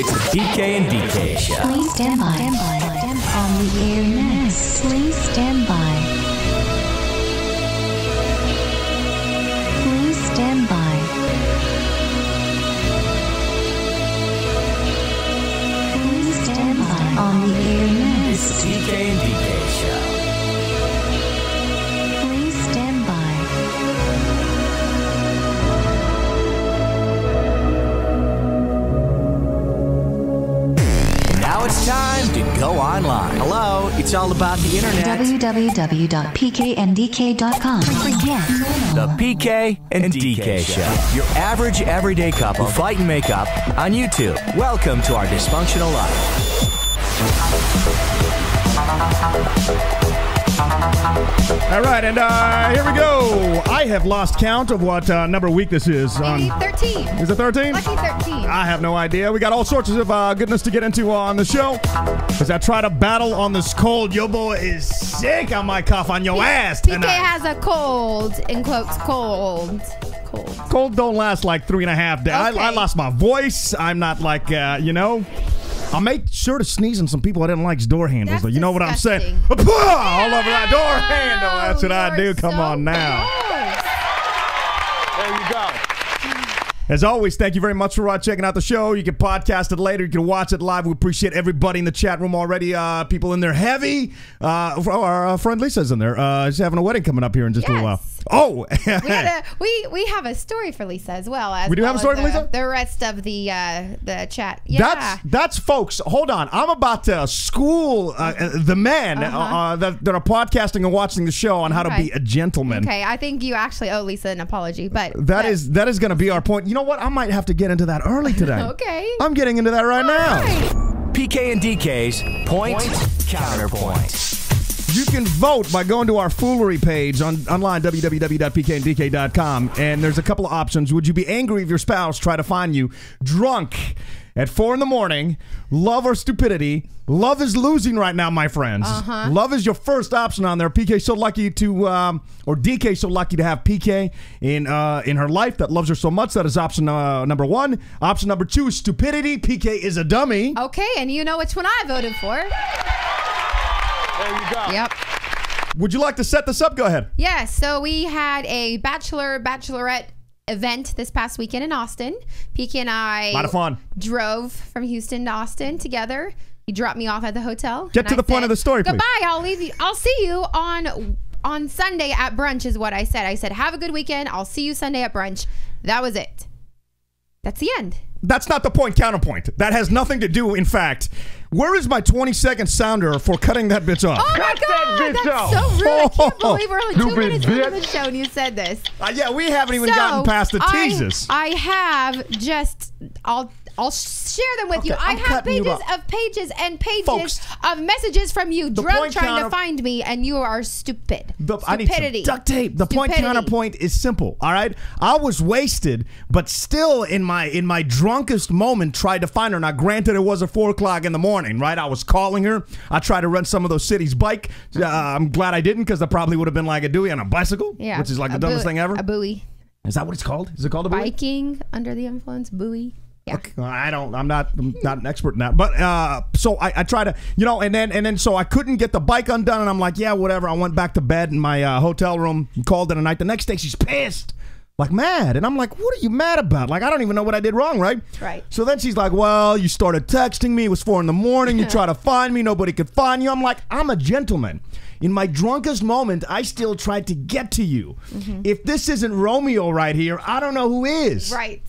It's the PK and DK Show. Please stand by. On the air next. Please stand by. Please stand by. Please stand by. On the air next. It's the PK and DK Show. Please stand by. Now it's time to go online. Hello, it's all about the internet. www.pkndk.com. Forget The PK and DK Show. Your average everyday couple fight and make up on YouTube. Welcome to our dysfunctional life. All right, and here we go. I have lost count of what number week this is. Maybe 13. Is it 13? Lucky 13. I have no idea. We got all sorts of goodness to get into on the show. As I try to battle on this cold, your boy is sick. I might cough on your ass tonight. PK has a cold, in quotes, cold. Cold don't last like 3.5 days. Okay. I lost my voice. I'm not like, I made sure to sneeze on some people I didn't like's door handles. That's You know what I'm saying? disgusting. All over that door handle. That's what I do. You're Come so on now. gross. There you go. As always, thank you very much for checking out the show. You can podcast it later. You can watch it live. We appreciate everybody in the chat room already. People in there heavy. Our friend Lisa's in there. She's having a wedding coming up here in just a little while. Oh! we have a story for Lisa as well. We do have a story for Lisa? The rest of the chat. Yeah. That's folks. Hold on. I'm about to school the men that are podcasting and watching the show on how to be a gentleman. Okay, I think you actually owe Lisa an apology, but that is going to be our point. You know what? I might have to get into that early today. Okay. I'm getting into that right now. PK and DK's Point Counterpoint. You can vote by going to our foolery page online, www.pkndk.com, and there's a couple of options. Would you be angry if your spouse tried to find you drunk at 4 a.m? Love or stupidity? Love is losing right now, my friends. Love is your first option on there. PK so lucky to, or DK so lucky to have PK in her life that loves her so much. That is option number 1. Option number 2 is stupidity. PK is a dummy. Okay, and you know which one I voted for. There you go. Yep. Would you like to set this up? Go ahead. Yes, so we had a bachelorette event this past weekend in Austin. PK and I A lot of fun. Drove from Houston to Austin together. He dropped me off at the hotel. Get to the point of the story, please. Goodbye, I'll leave you. I'll see you on Sunday at brunch is what I said. I said, have a good weekend. I'll see you Sunday at brunch. That was it. That's the end. That's not the point counterpoint. That has nothing to do, in fact. Where is my 20-second sounder for cutting that bitch off? Oh my God, that's so rude. I can't believe we're only 2 minutes into the show and you said this. Yeah, we haven't even gotten past the teases. I have just, I'll share them with you. I have pages and pages Folks, of messages from you drunk trying to find me, and you are stupid. I need some duct tape. The point counterpoint is simple, all right? I was wasted, but still in my drunkest moment tried to find her. Now, granted, it was at 4 o'clock in the morning, right? I was calling her. I tried to rent some of those cities' bike. I'm glad I didn't, because I probably would have been like a Dewey on a bicycle, which is like the dumbest thing ever. A buoy. Is that what it's called? Is it called a buoy? Biking under the influence, buoy. Yeah. Okay. I'm not an expert in that, but so I try to, and then so I couldn't get the bike undone, and I'm like, yeah, whatever. I went back to bed in my hotel room and called it a night. The next day, she's pissed, like mad, and I'm like, what are you mad about? Like, I don't even know what I did wrong, right? Right. So then she's like, well, you started texting me. It was 4 a.m. You tried to find me. Nobody could find you. I'm like, I'm a gentleman. In my drunkest moment, I still tried to get to you. If this isn't Romeo right here, I don't know who is. Right.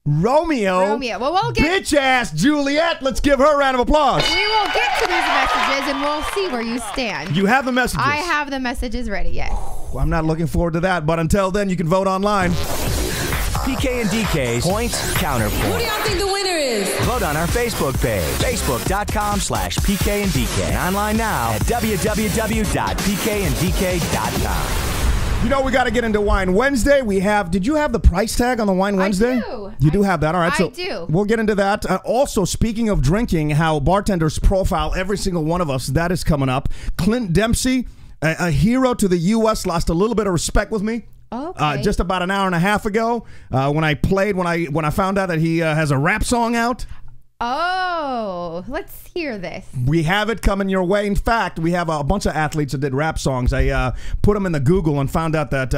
Romeo. Well, we'll get bitch ass Juliet. Let's give her a round of applause. We will get to these messages and we'll see where you stand. You have the messages. I have the messages ready, yes. I'm not looking forward to that, but until then, you can vote online. PK and DK's Point Counterpoint. Who do y'all think the winner is? Vote on our Facebook page, facebook.com/PK and DK. And online now at www.pkanddk.com. You know, we got to get into Wine Wednesday. Did you have the price tag on the Wine Wednesday? I do. You do have that. All right. So I do. We'll get into that. Also, speaking of drinking, how bartenders profile every single one of us, that is coming up. Clint Dempsey, a hero to the U.S., lost a little bit of respect with me. Okay. Just about an hour and a half ago, when I found out that he has a rap song out. Oh, let's hear this. We have it coming your way. In fact, we have a bunch of athletes that did rap songs. I put them in the Google and found out that,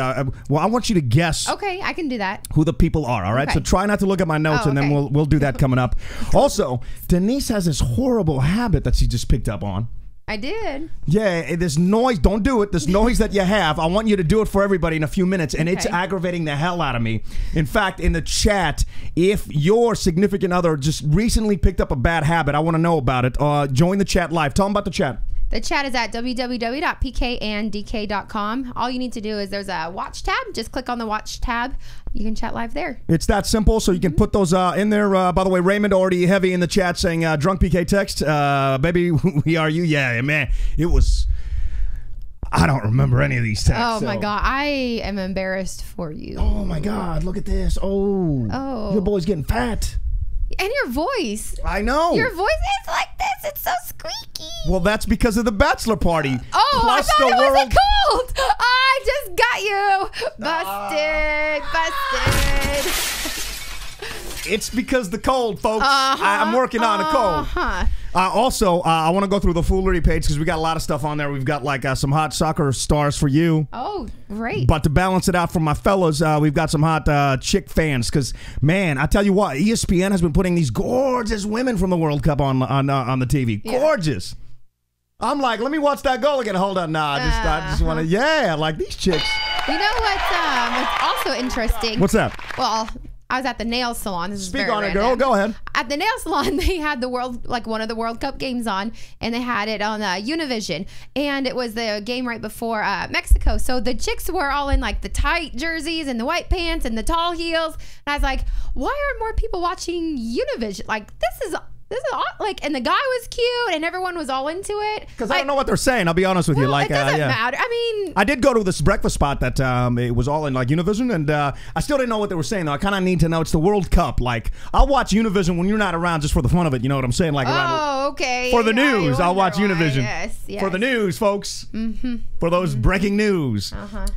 well, I want you to guess. Okay, I can do that. Who the people are, all right? Okay. So try not to look at my notes, and then okay. we'll do that coming up. Also, Denise has this horrible habit that she just picked up on. I did. Yeah, this noise, don't do it. This noise that you have, I want you to do it for everybody in a few minutes, and it's Okay. aggravating the hell out of me. In fact, in the chat, if your significant other just recently picked up a bad habit, I want to know about it. Join the chat live. Tell them about the chat. The chat is at www.pkanddk.com. All you need to do is there's a watch tab. Just click on the watch tab. You can chat live there. It's that simple, so you can put those in there. By the way, Raymond already heavy in the chat saying, drunk PK text. Baby, we are you. Yeah, man. It was... I don't remember any of these texts. Oh, my God. I am embarrassed for you. Oh, my God. Look at this. Oh. Your boy's getting fat. And your voice. I know. Your voice is like this. It's so squeaky. Well, that's because of the bachelor party. Oh, Plus I thought the it world. wasn't cold. I just got you. Busted. It's because the cold, folks. I'm working on the cold. Also, I want to go through the foolery page because we got a lot of stuff on there. We've got like some hot soccer stars for you. Oh, great. But to balance it out for my fellas, we've got some hot chick fans because, man, I tell you what, ESPN has been putting these gorgeous women from the World Cup on the TV. Yeah. Gorgeous. I'm like, let me watch that goal again. Hold on. Nah, I just want to, like these chicks. You know what's also interesting? What's that? Well, I was at the nail salon. This is Speak very on it, random. girl. Go ahead. At the nail salon, they had one of the World Cup games on, and they had it on Univision, and it was the game right before Mexico. So the chicks were all in like the tight jerseys and the white pants and the tall heels, and I was like, why aren't more people watching Univision? Like this is like, and the guy was cute, and everyone was all into it. Because I don't know what they're saying. I'll be honest with you. Like, it doesn't matter. I mean, I did go to this breakfast spot that it was all in like Univision, and I still didn't know what they were saying. Though I kind of need to know. It's the World Cup. Like, I'll watch Univision when you're not around, just for the fun of it. You know what I'm saying? Like, okay. for the news, I'll watch Univision. Yes. For the news, folks. For those breaking news.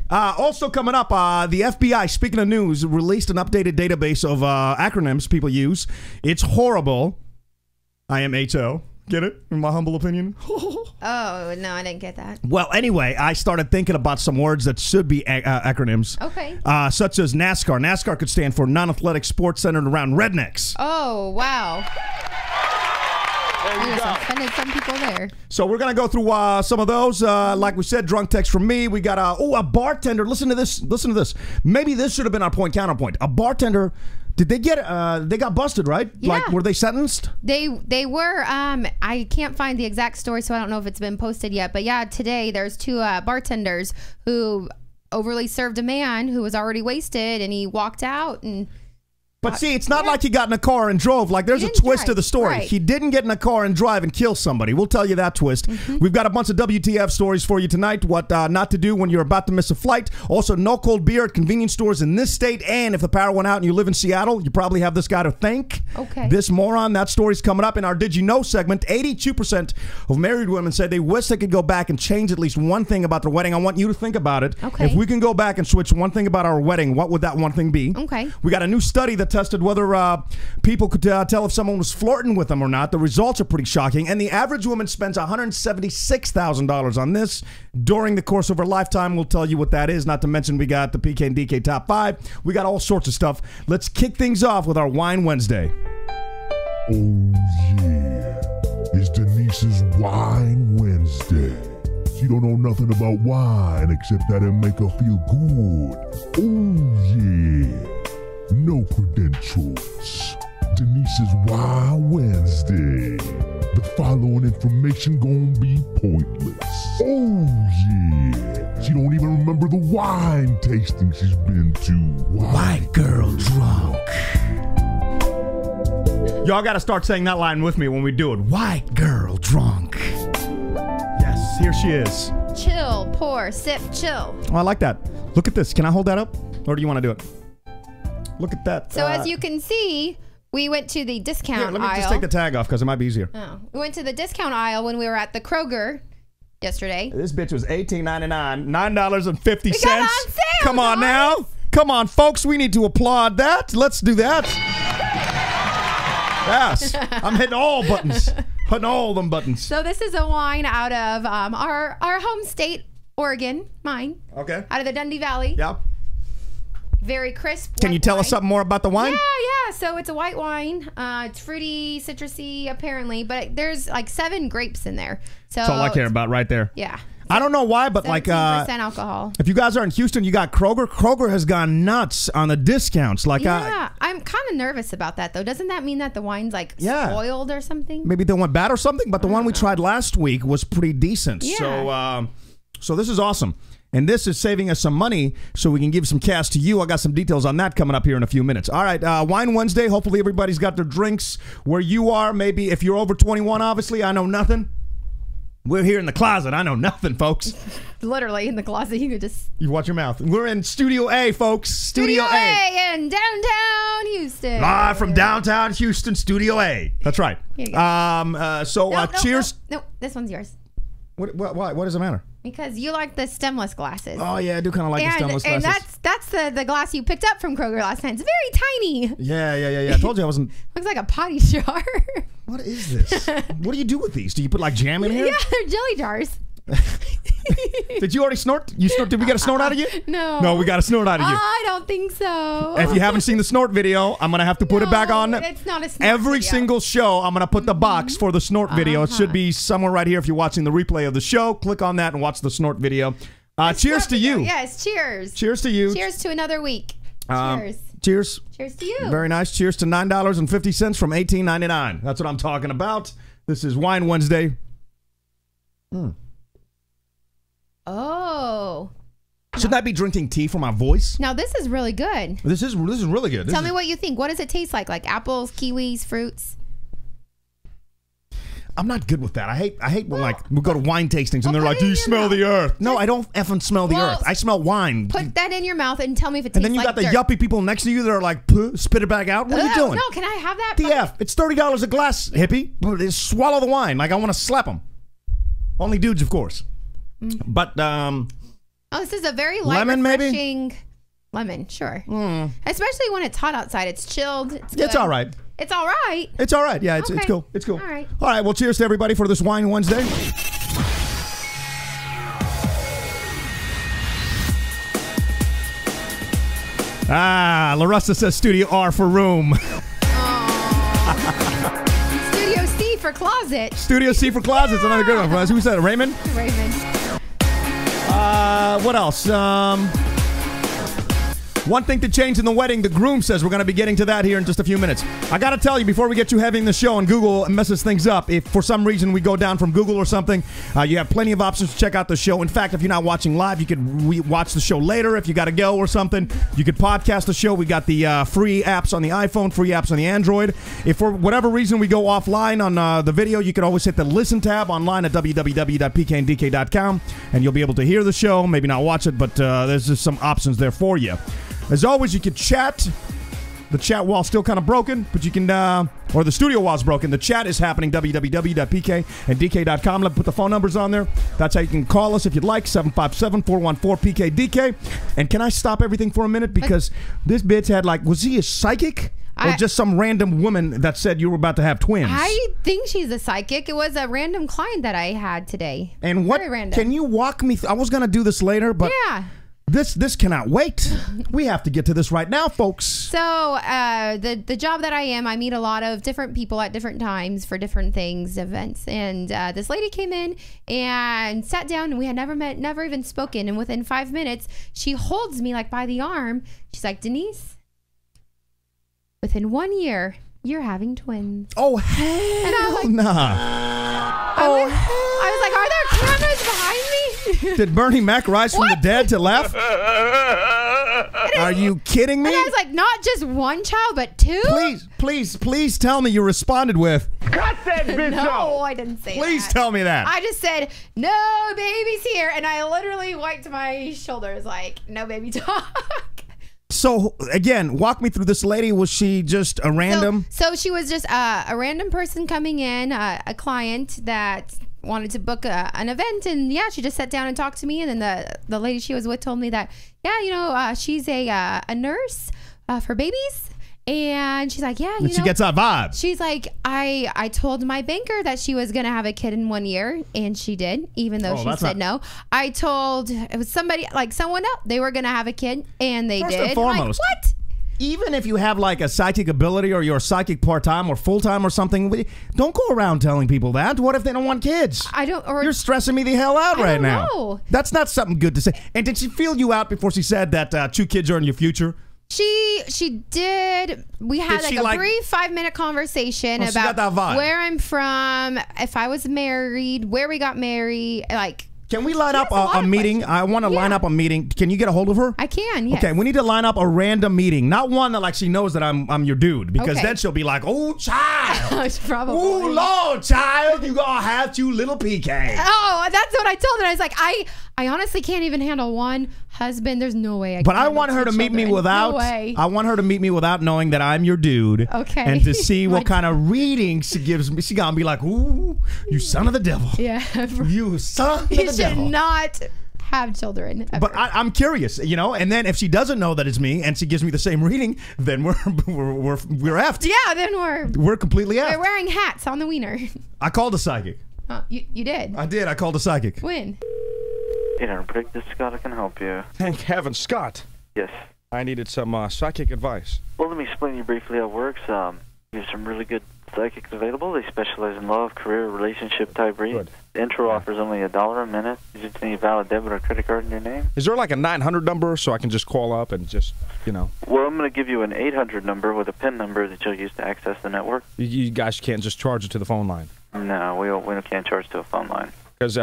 Also coming up, the FBI. Speaking of news, released an updated database of acronyms people use. It's horrible. I am HO. Get it? In my humble opinion. Oh, no, I didn't get that. Well, anyway, I started thinking about some words that should be acronyms. Okay. Such as N.A.S.C.A.R. N.A.S.C.A.R. could stand for non-athletic sports centered around rednecks. Oh, wow. There you go. Offended some people there. So we're going to go through some of those. Like we said, drunk text from me. We got a bartender. Listen to this. Listen to this. Maybe this should have been our counterpoint. A bartender... Did they get? They got busted, right? Yeah. Like, were they sentenced? They were. I can't find the exact story, so I don't know if it's been posted yet. But yeah, today there's two bartenders who overly served a man who was already wasted, and he walked out and. But see, it's not like he got in a car and drove. Like, there's a twist to the story. Right. He didn't get in a car and drive and kill somebody. We'll tell you that twist. We've got a bunch of WTF stories for you tonight. What not to do when you're about to miss a flight. Also, no cold beer at convenience stores in this state. And if the power went out and you live in Seattle, you probably have this guy to thank. Okay. This moron. That story's coming up in our Did You Know segment. 82% of married women say they wish they could go back and change at least one thing about their wedding. I want you to think about it. Okay. If we can go back and switch one thing about our wedding, what would that one thing be? Okay. We got a new study that tested whether people could tell if someone was flirting with them or not. The results are pretty shocking. And the average woman spends $176,000 on this during the course of her lifetime. We'll tell you what that is. Not to mention we got the PK and DK Top 5. We got all sorts of stuff. Let's kick things off with our Wine Wednesday. Oh, yeah. It's Denise's Wine Wednesday. She don't know nothing about wine except that it make her feel good. Oh, yeah. No credentials. Denise's Wine Wednesday. The following information gonna be pointless. Oh, yeah. She don't even remember the wine tasting she's been to. White girl drunk. Y'all got to start saying that line with me when we do it. White girl drunk. Yes, here she is. Chill, pour, sip, chill. Oh, I like that. Look at this. Can I hold that up? Or do you want to do it? Look at that. So as you can see, we went to the discount Here, let me aisle. just take the tag off because it might be easier. Oh. We went to the discount aisle when we were at the Kroger yesterday. This bitch was $18.99, $9.50. We got on sale, Come on guys. now. Come on, folks. We need to applaud that. Let's do that. Yes. I'm hitting all buttons. Hitting all them buttons. So this is a wine out of our home state, Oregon, mine. Okay. Out of the Dundee Valley. Yep. Very crisp. Can you tell us something more about the wine? Yeah. So it's a white wine. It's fruity, citrusy, apparently, but there's like 7 grapes in there. So that's all I care about right there. Yeah. I don't know why, but 17% alcohol. If you guys are in Houston, you got Kroger. Kroger has gone nuts on the discounts. Like, yeah, I'm kind of nervous about that though. Doesn't that mean that the wine's like spoiled or something? Maybe they went bad or something. But the one we tried last week was pretty decent. Yeah. So this is awesome. And this is saving us some money so we can give some cash to you. I got some details on that coming up here in a few minutes. All right, Wine Wednesday. Hopefully everybody's got their drinks where you are. Maybe if you're over 21, obviously. I know nothing. We're here in the closet. I know nothing, folks. Literally in the closet. You could just... You watch your mouth. We're in Studio A, folks. Studio A in downtown Houston. Live from downtown Houston, Studio A. That's right. Cheers. No, this one's yours. What does it matter? Because you like the stemless glasses. Oh, yeah, I do kind of like the stemless glasses. And that's the glass you picked up from Kroger last night. It's very tiny. Yeah. I told you I wasn't... Looks like a potty jar. What is this? What do you do with these? Do you put like jam in here? Yeah, they're jelly jars. Did you already snort? Did we get a snort out of you? No, we got a snort out of you. I don't think so. If you haven't seen the snort video, I'm gonna have to put it back on. It's not a snort every video. single show. I'm gonna put the box for the snort video. It should be somewhere right here. If you're watching the replay of the show, click on that and watch the snort video. Cheers to you. Yes, cheers. Cheers to you. Cheers to another week. Cheers. Cheers. Cheers to you. Very nice. Cheers to $9.50 from $18.99. That's what I'm talking about. This is Wine Wednesday. Oh. Shouldn't I be drinking tea for my voice? Now this is really good. This is really good. Tell me what you think. What does it taste like? Like apples, kiwis, fruits? I'm not good with that. I hate when like we go to wine tastings and they're like, "Do you smell the earth?" No, I don't effing smell the earth. I smell wine. Put that in your mouth and tell me if it tastes like And then you got the yuppie people next to you that are like, spit it back out. What are you doing? No, can I have that? DF, it's $30 a glass, hippie. Swallow the wine. Like I want to slap them. Only dudes, of course. But this is a very light, lemon, refreshing maybe? Lemon, sure. Especially when it's hot outside. It's chilled. It's all right. It's all right. It's all right. Yeah, it's cool. It's cool. All right. Well, cheers to everybody for this Wine Wednesday. LaRusta says Studio R for room. Studio C for closet. Studio C for closet's another good one. Who said it? Raymond? Raymond. What else? One thing to change in the wedding, the groom says. We're going to be getting to that here in just a few minutes. I got to tell you, before we get you having the show and Google messes things up, if for some reason we go down from Google or something, you have plenty of options to check out the show. In fact, if you're not watching live, you could watch the show later. If you got to go or something, you could podcast the show. We got the free apps on the iPhone, free apps on the Android. If for whatever reason we go offline on the video, you could always hit the listen tab online at www.pkndk.com, and you'll be able to hear the show. Maybe not watch it, but there's just some options there for you. As always, you can chat. The chat wall's still kind of broken, but you can, or the studio wall's broken. The chat is happening, www.pkndk.com. Let's put the phone numbers on there. That's how you can call us if you'd like, 757-414-PKDK. And can I stop everything for a minute? Because this bitch had like, was he a psychic? Or just some random woman that said you were about to have twins? I think she's a psychic. It was a random client that I had today. And what, very random. Can you walk me through? I was going to do this later, but... Yeah. This cannot wait. We have to get to this right now, folks. So the job that I am, I meet a lot of different people at different times for different things, events. And this lady came in and sat down, and we had never met, never even spoken. And within 5 minutes, she holds me like by the arm. She's like, Denise, within 1 year, you're having twins. Oh, hell like, nah. I was like, are there cameras behind me? Did Bernie Mac rise from the dead to laugh? Are you kidding me? And I was like, not just one child, but two? Please tell me you responded with, cut that bitch No, off. I didn't say Please that. tell me that. I just said, no baby's here. And I literally wiped my shoulders like, no baby talk. So, again, walk me through this lady. Was she just a random? So she was just a random person coming in, a client that wanted to book an event. And yeah, she just sat down and talked to me. And then the lady she was with told me that, yeah, she's a nurse for babies. And she's like, yeah, you know. She gets that vibe. She's like, I told my banker that she was going to have a kid in 1 year, and she did, even though she said no. I told, it was somebody, like someone else, they were going to have a kid, and they First did. and foremost, like, what? Even if you have like a psychic ability or you're psychic part-time or full-time or something, don't go around telling people that. What if they don't want kids? You're stressing me the hell out right now. Know. That's not something good to say. And did she feel you out before she said that 2 kids are in your future? She did. We had like a brief 5-minute conversation about where I'm from, if I was married, where we got married, like. Can we line up a meeting? I want to line up a meeting. Can you get a hold of her? I can, yes. Okay, we need to line up a random meeting. Not one that like she knows that I'm your dude. Because then she'll be like, oh, child. Probably. Oh, Lord, child. You going to have 2 little PKs. Oh, that's what I told her. I was like, I honestly can't even handle one husband. There's no way I can. But I want her to meet me without. No way. I want her to meet me without knowing that I'm your dude. Okay. And to see what kind of reading she gives me. She gonna be like, ooh, you son of the devil. Yeah. You son of the devil. You should not have children. Ever. But I'm curious, you know. And then if she doesn't know that it's me and she gives me the same reading, then we're effed. Yeah. Then we're completely effed. We're wearing hats on the wiener. I called a psychic. You did. I did. I called a psychic. When? This is Scott. I can help you. Thank heaven, Scott. Yes. I needed some psychic advice. Well, let me explain to you briefly how it works. You have some really good psychics available. They specialize in love, career, relationship type readings. The intro offers only $1 a minute. You just need a valid debit or credit card in your name. Is there like a 900 number so I can just call up and just, you know? Well, I'm going to give you an 800 number with a PIN number that you'll use to access the network. You guys can't just charge it to the phone line? No, we can't charge to a phone line. Because,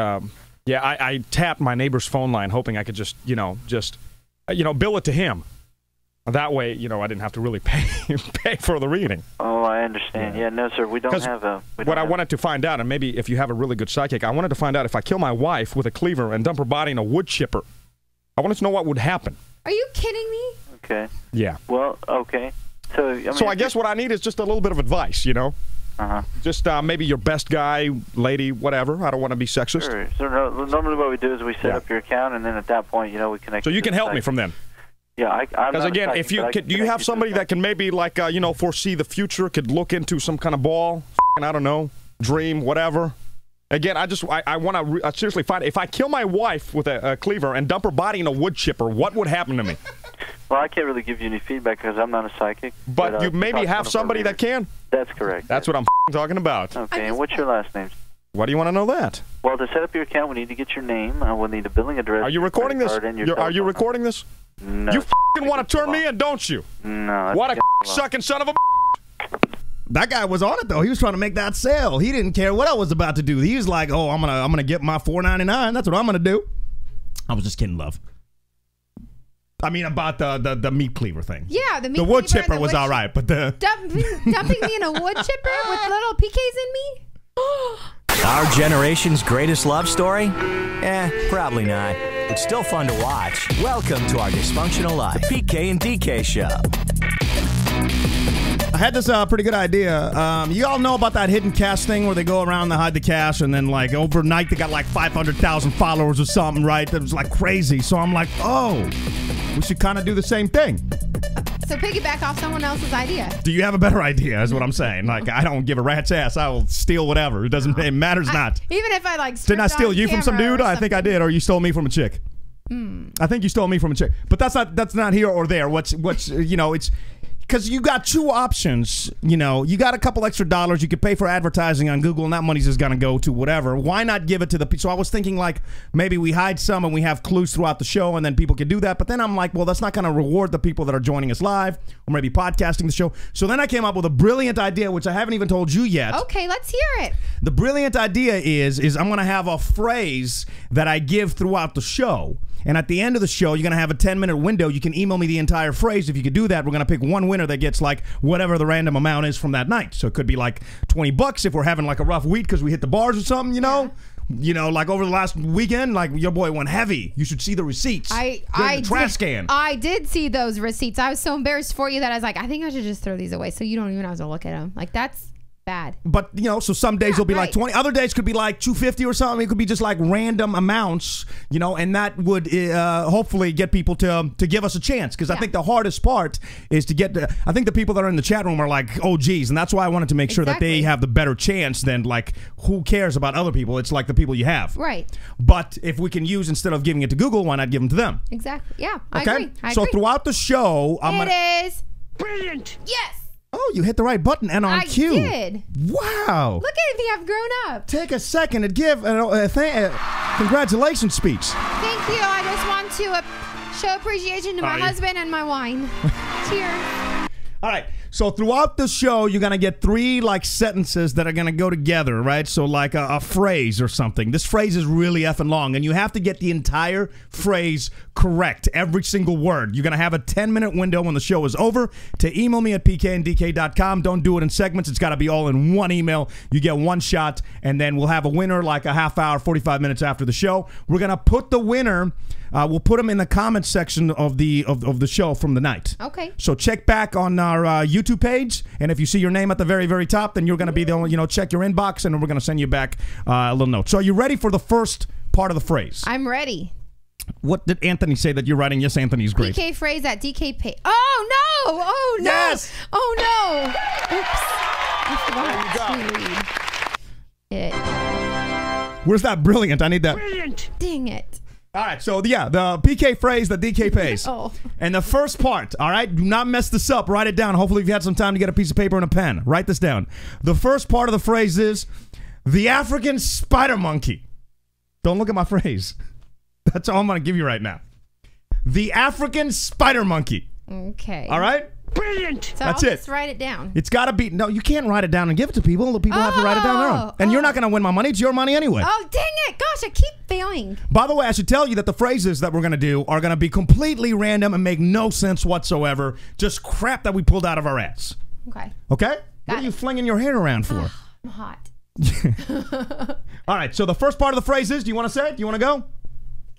yeah, I tapped my neighbor's phone line hoping I could just bill it to him. That way, I didn't have to really pay for the reading. Oh, I understand. Yeah, no, sir, we don't have a... What I wanted to find out, and maybe if you have a really good psychic, I wanted to find out if I kill my wife with a cleaver and dump her body in a wood chipper, I wanted to know what would happen. Are you kidding me? Okay. Yeah. Well, okay. So I guess what I need is just a little bit of advice, Uh-huh. Just maybe your best guy, lady, whatever. I don't want to be sexist. Sure. So normally what we do is we set up your account, and then at that point, we connect. So you can help me from then. Yeah, because again, if you could, do you have somebody that can maybe like foresee the future, could look into some kind of ball, I don't know, dream, whatever. Again, I want to seriously find if I kill my wife with a cleaver and dump her body in a wood chipper, what would happen to me? Well, I can't really give you any feedback because I'm not a psychic. But you maybe have somebody that can? That's correct. That's what I'm talking about. Okay, and what's your last name? Why do you want to know that? Well, to set up your account, we need to get your name. We'll need a billing address. Are you recording this? Are you recording this? No. You want to turn me in, don't you? No. What a sucking son of a... That guy was on it though. He was trying to make that sale. He didn't care what I was about to do. He was like, "Oh, I'm gonna get my $4.99. That's what I'm gonna do." I was just kidding, love. I mean about the meat cleaver thing. Yeah, the wood chipper was all right, but the dumping me in a wood chipper with little PKs in me. Our generation's greatest love story? Probably not. It's still fun to watch. Welcome to our dysfunctional life, the PK and DK show. I had this pretty good idea. You all know about that hidden cash thing where they go around, they hide the cash, and then like overnight they got like 500,000 followers or something, right? That was like crazy. So I'm like, oh, we should kind of do the same thing. So piggyback off someone else's idea. Do you have a better idea? Is what I'm saying. Like, I don't give a rat's ass. I will steal whatever. It doesn't. It matters not. Even if I like. Didn't I steal you from some dude? I think I did. Or you stole me from a chick. I think you stole me from a chick. But that's not here or there. What's it's. Because you got 2 options, you got a couple extra dollars. You could pay for advertising on Google, and that money's just going to go to whatever. Why not give it to the people? So I was thinking, like, maybe we hide some and we have clues throughout the show, and then people can do that. But then I'm like, well, that's not going to reward the people that are joining us live or maybe podcasting the show. So then I came up with a brilliant idea, which I haven't even told you yet. Okay, let's hear it. The brilliant idea is I'm going to have a phrase that I give throughout the show. And at the end of the show, you're going to have a 10-minute window. You can email me the entire phrase. If you could do that, we're going to pick one winner that gets like whatever the random amount is from that night. So it could be like $20 if we're having like a rough week because we hit the bars or something, like over the last weekend, like your boy went heavy. You should see the receipts. The trash can. I did see those receipts. I was so embarrassed for you that I was like, I think I should just throw these away so you don't even have to look at them. Like that's bad. But, so some days it'll be like right. 20. Other days could be like 250 or something. It could be just like random amounts, and that would hopefully get people to give us a chance. Because I think the hardest part is to get I think the people that are in the chat room are like, oh, geez. And that's why I wanted to make sure that they have the better chance than like, who cares about other people? It's like the people you have. Right. But if we can use, instead of giving it to Google, why not give them to them? Exactly. Yeah, I Okay? agree. I So agree. throughout the show, It is brilliant. Yes. Oh, you hit the right button and on cue. I did. Wow. Look at me, I've grown up. Take a second and give a congratulations speech. Thank you. I just want to show appreciation to my husband and my wine. Cheers. All right. So throughout the show, you're going to get 3 sentences that are going to go together, right? So like a phrase or something. This phrase is really effing long, and you have to get the entire phrase correct, every single word. You're going to have a 10-minute window when the show is over to email me at pkndk.com. Don't do it in segments. It's got to be all in one email. You get one shot, and then we'll have a winner like a half hour, 45 minutes after the show. We're going to put the winner, we'll put them in the comments section of the show from the night. Okay. So check back on our YouTube page, and if you see your name at the very, very top, then you're going to be the only, check your inbox, and we're going to send you back a little note. So are you ready for the first part of the phrase? I'm ready. What did Anthony say that you're writing? Yes, Anthony's great. DK phrase at DK pay. Oh, no. Oh, no. Yes. Oh, no. Oops. I forgot to read it. Where's that brilliant? I need that. Brilliant. Dang it. All right, so the PK phrase that DK pays. Oh. And the first part, all right, do not mess this up. Write it down. Hopefully if you had some time to get a piece of paper and a pen. Write this down. The first part of the phrase is the African spider monkey. Don't look at my phrase. That's all I'm going to give you right now. The African spider monkey. Okay. All right? Brilliant. So That's I'll it. just write it down. It's got to be. No, you can't write it down and give it to people. The people have to write it down their own. And you're not going to win my money. It's your money anyway. Oh, dang it. Gosh, I keep failing. By the way, I should tell you that the phrases that we're going to do are going to be completely random and make no sense whatsoever. Just crap that we pulled out of our ass. Okay. Okay? What are you flinging your hair around for? I'm hot. All right, so the first part of the phrase is, do you want to say it? Do you want to go?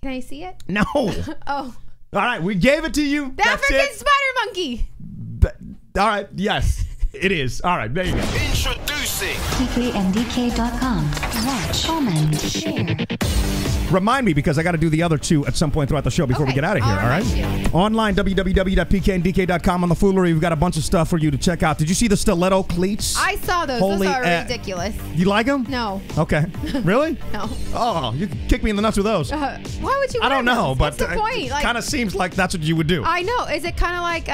Can I see it? No. Oh. All right, we gave it to you. The African spider monkey. All right, yes, it is. All right, there you go. Introducing pkndk.com. Watch, comment, share. Remind me, because I got to do the other 2 at some point throughout the show before we get out of here, all right? Online, www.pkndk.com. On the Foolery, we've got a bunch of stuff for you to check out. Did you see the stiletto cleats? I saw those. Holy those are ridiculous. You like them? No. Okay. Really? No. Oh, you can kick me in the nuts with those. Why would you I don't know, those? but What's the point? it kind of seems like that's what you would do. I know. Is it kind of like,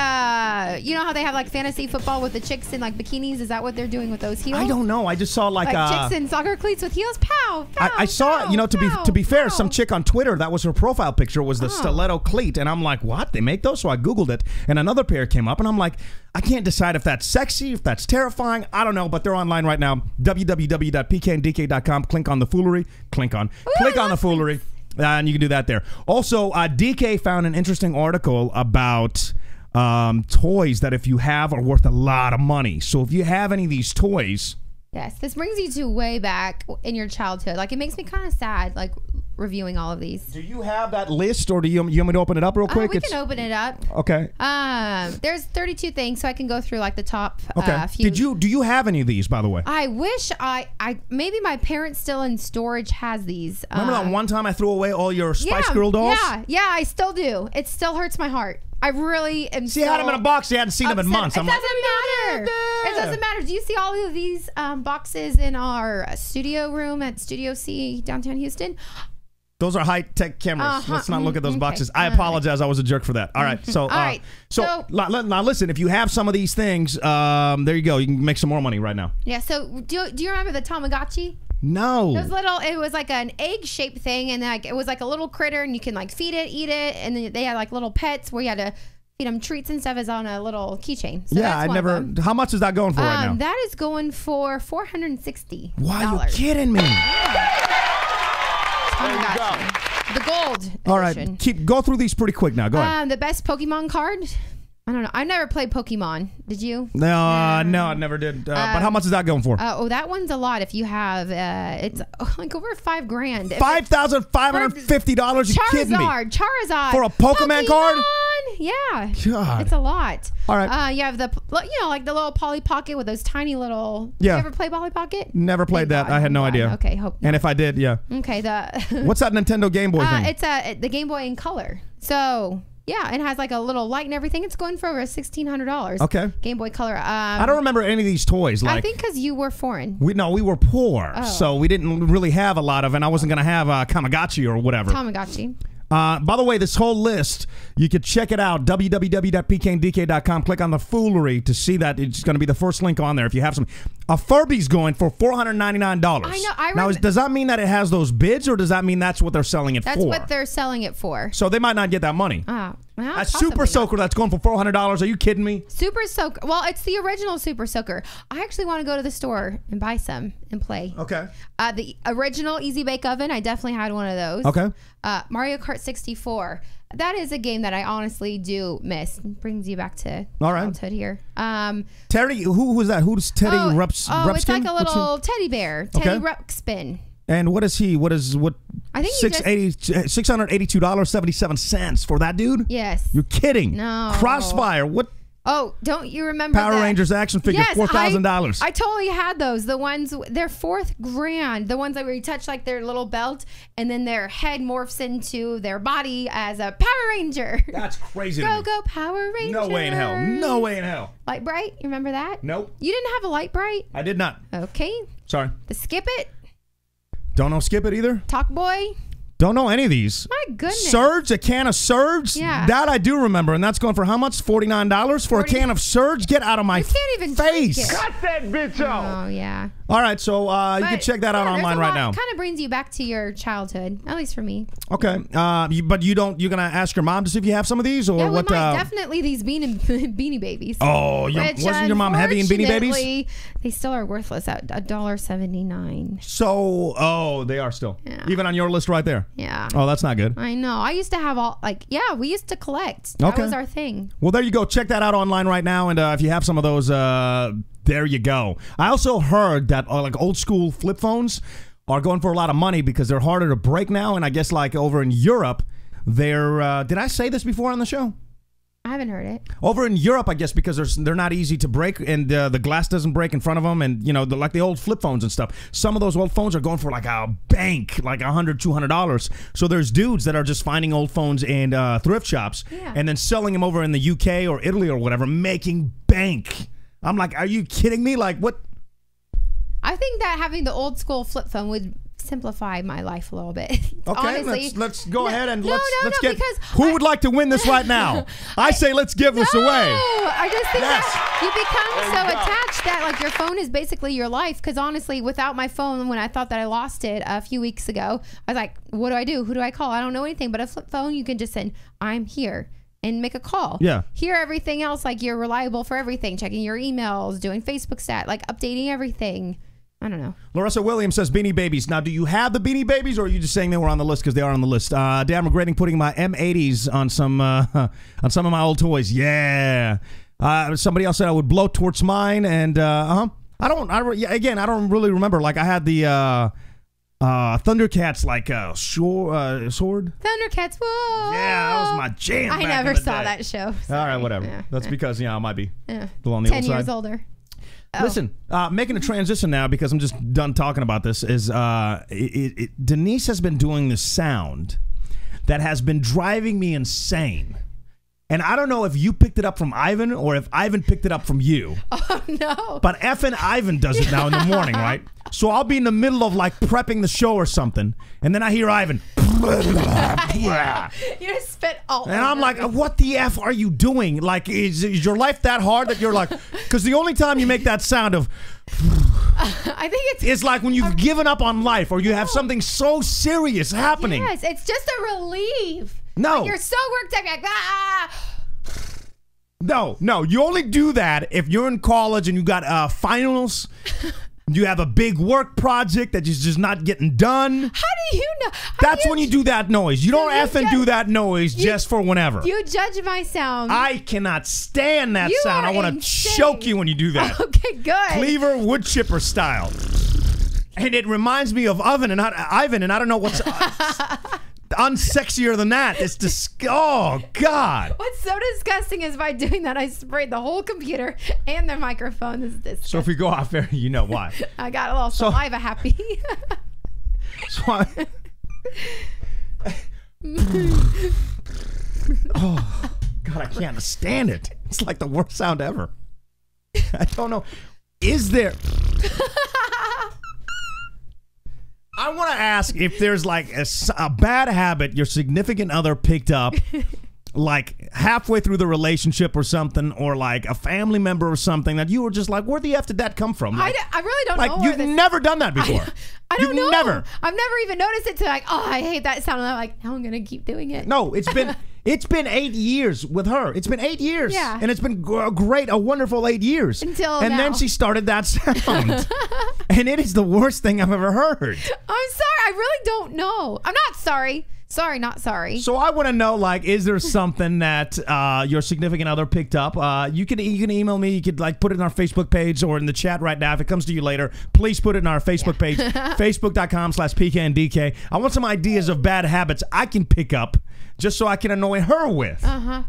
you know how they have like fantasy football with the chicks in like bikinis? Is that what they're doing with those heels? I don't know. I just saw like chicks in soccer cleats with heels. Pow! Pow! I saw, to be fair, some chick on Twitter, that was her profile picture, was the stiletto cleat, and I'm like, what? They make those? So I Googled it, and another pair came up, and I'm like, I can't decide if that's sexy, if that's terrifying. I don't know, but they're online right now. www.pkndk.com. Click on the Foolery. Click on the Foolery, and you can do that there. Also, DK found an interesting article about toys that, if you have, are worth a lot of money. So if you have any of these toys... Yes, this brings you to way back in your childhood. Like, it makes me kind of sad, like, reviewing all of these. Do you have that list, or do you want me to open it up real quick? We can open it up. Okay. There's 32 things, so I can go through like the top few. Do you have any of these, by the way? I wish I maybe my parents still in storage has these. Remember that one time I threw away all your Spice Girl dolls? Yeah, I still do. It still hurts my heart. I really am. She had them in a box. She hadn't seen them in months. It doesn't matter. It doesn't matter. Do you see all of these boxes in our studio room at Studio C downtown Houston? Those are high-tech cameras. Let's not look at those boxes. I apologize. I was a jerk for that. All right. So, so now listen. If you have some of these things, there you go. You can make some more money right now. Yeah. So do you remember the Tamagotchi? No. It was like an egg-shaped thing, and like it was like a little critter, and you can like feed it, eat it, and then they had like little pets where you had to feed them treats and stuff as on a little keychain. So yeah, I never. How much is that going for right now? That is going for $460. Wow, you're kidding me. There you go. The gold edition. All right, go through these pretty quick now. Go ahead. The best Pokemon card. I don't know. I never played Pokemon. Did you? No, I never did. But how much is that going for? That one's a lot. If you have, it's like over $5,000. $5,550. You kidding me? Charizard for a Pokemon card? Yeah. God. It's a lot. All right. You have the, like the little Polly Pocket with those tiny little. Yeah. You ever play Polly Pocket? Never played that. I had no idea. Okay, hope not. And if I did, yeah. Okay, What's that Nintendo Game Boy thing? It's the Game Boy in color. So yeah, it has like a little light and everything. It's going for over $1,600. Okay. Game Boy Color. I don't remember any of these toys. Like I think because you were foreign. we were poor, Oh. so we didn't really have a lot of, and I wasn't gonna have Tamagotchi or whatever. Tamagotchi. By the way, this whole list, you could check it out, www.pkndk.com. Click on the foolery to see that. It's going to be the first link on there if you have some. A Furby's going for $499. I know. Now, does that mean that it has those bids, or does that mean that's what they're selling it for? That's what they're selling it for. So they might not get that money. Well, A Super Soaker that's going for $400. Are you kidding me? Super Soaker. Well, it's the original Super Soaker. I actually want to go to the store and buy some and play. Okay. The original Easy Bake Oven. I definitely had one of those. Okay. Mario Kart 64. That is a game that I honestly do miss. Brings you back to childhood here. Terry, who was that? Who's Teddy Rupskin? It's like a little teddy bear. Teddy Ruxpin. And what is he? What? I think $682.77 for that dude? Yes. You're kidding. No. Crossfire. What? Oh, don't you remember Power Rangers action figure, yes, $4,000. I totally had those. The ones, they're $4,000. The ones that where you touch like their little belt and then their head morphs into their body as a Power Ranger. That's crazy. Go Power Ranger. No way in hell. No way in hell. Light Bright, you remember that? Nope. You didn't have a Light Bright? I did not. Okay. Sorry. The Skip It? Don't know Skip It either. Talk Boy? Don't know any of these. My goodness. Surge, a can of Surge? Yeah. That I do remember, and that's going for how much? $49 for a can of Surge? Get out of my face. You can't even drink it. Cut that bitch off. Oh, yeah. All right, so you can check that out online right now. Kind of brings you back to your childhood, at least for me. Okay, but you're gonna ask your mom to see if you have some of these, or Yeah, what? we might definitely these Beanie Babies. Oh, wasn't your mom heavy in Beanie Babies? They still are worthless at $1.79. So, they are still even on your list right there. Yeah. Oh, that's not good. I know. I used to have we used to collect. That was our thing. Well, there you go. Check that out online right now, and if you have some of those, there you go. I also heard that like old school flip phones are going for a lot of money because they're harder to break now, and I guess like over in Europe, they're. Did I say this before on the show? I haven't heard it. Over in Europe, I guess because they're not easy to break, and the glass doesn't break in front of them, and like the old flip phones and stuff. Some of those old phones are going for like a bank, like $100, $200. So there's dudes that are just finding old phones in thrift shops and then selling them over in the UK or Italy or whatever, making bank. I'm like, are you kidding me? Like what? I think that having the old school flip phone would simplify my life a little bit. Okay, honestly. let's go ahead and let's get. Because who would like to win this right now? I say let's give this away. I just think that you become so attached that like your phone is basically your life. Because honestly, without my phone, when I thought that I lost it a few weeks ago, I was like, what do I do? Who do I call? I don't know anything. But a flip phone, you can just send, I'm here, and make a call. Yeah. Hear everything else, like you're reliable for everything, checking your emails, doing Facebook stat, like updating everything. I don't know. Larissa Williams says Beanie Babies. Now, do you have the Beanie Babies, or are you just saying they were on the list because they are on the list? Damn, regretting putting my M80s on some of my old toys. Yeah. Somebody else said I would blow towards mine, and I don't really remember. Like I had the Thundercats, like sword. Thundercats. Whoa. Yeah, that was my jam. I never saw that show. Sorry. All right, whatever. Yeah. That's because I might be a little on the 10 old side. years older. Listen, making a transition now because I'm just done talking about this is Denise has been doing this sound that has been driving me insane. And I don't know if you picked it up from Ivan or if Ivan picked it up from you. Oh, no. But effing Ivan does it now in the morning, right? So I'll be in the middle of like prepping the show or something, and then I hear Ivan. You just spit all and I'm like, what the F are you doing? Like, is your life that hard that you're like, because the only time you make that sound of, I think it's like when you've given up on life or you have something so serious happening. Yes, it's just a relief. No. Like you're so worked up, like, No, you only do that if you're in college and you got finals. You have a big work project that is just not getting done. How do you know? That's when you do that noise. You don't effing do that noise just for whenever. You judge my sound. I cannot stand that sound. I want to choke you when you do that. Okay, good. Cleaver wood chipper style. And it reminds me of Ivan, and I don't know what's. unsexier than that. It's oh, God. What's so disgusting is by doing that, I sprayed the whole computer and the microphone. This is disgusting. So if we go off there, you know why. I got a little saliva happy. So oh, God, I can't stand it. It's like the worst sound ever. I don't know. Is there... I want to ask if there's like a bad habit your significant other picked up like halfway through the relationship or something, or like a family member or something that you were just like, where the F did that come from? Like, I really don't know. Like, you've never done that before. I don't know. Never. I've never even noticed it to like, oh, I hate that sound. And I'm like, now I'm going to keep doing it. No, it's been 8 years with her. It's been 8 years. Yeah. And it's been a wonderful 8 years. Until And now. then she started that sound. And it is the worst thing I've ever heard. I'm sorry. I really don't know. I'm not sorry. Sorry, not sorry. So I want to know, like, is there something that your significant other picked up? You can email me. You could like put it in our Facebook page or in the chat right now. If it comes to you later, please put it in our Facebook page, facebook.com/PKNDK. I want some ideas of bad habits I can pick up just so I can annoy her with. I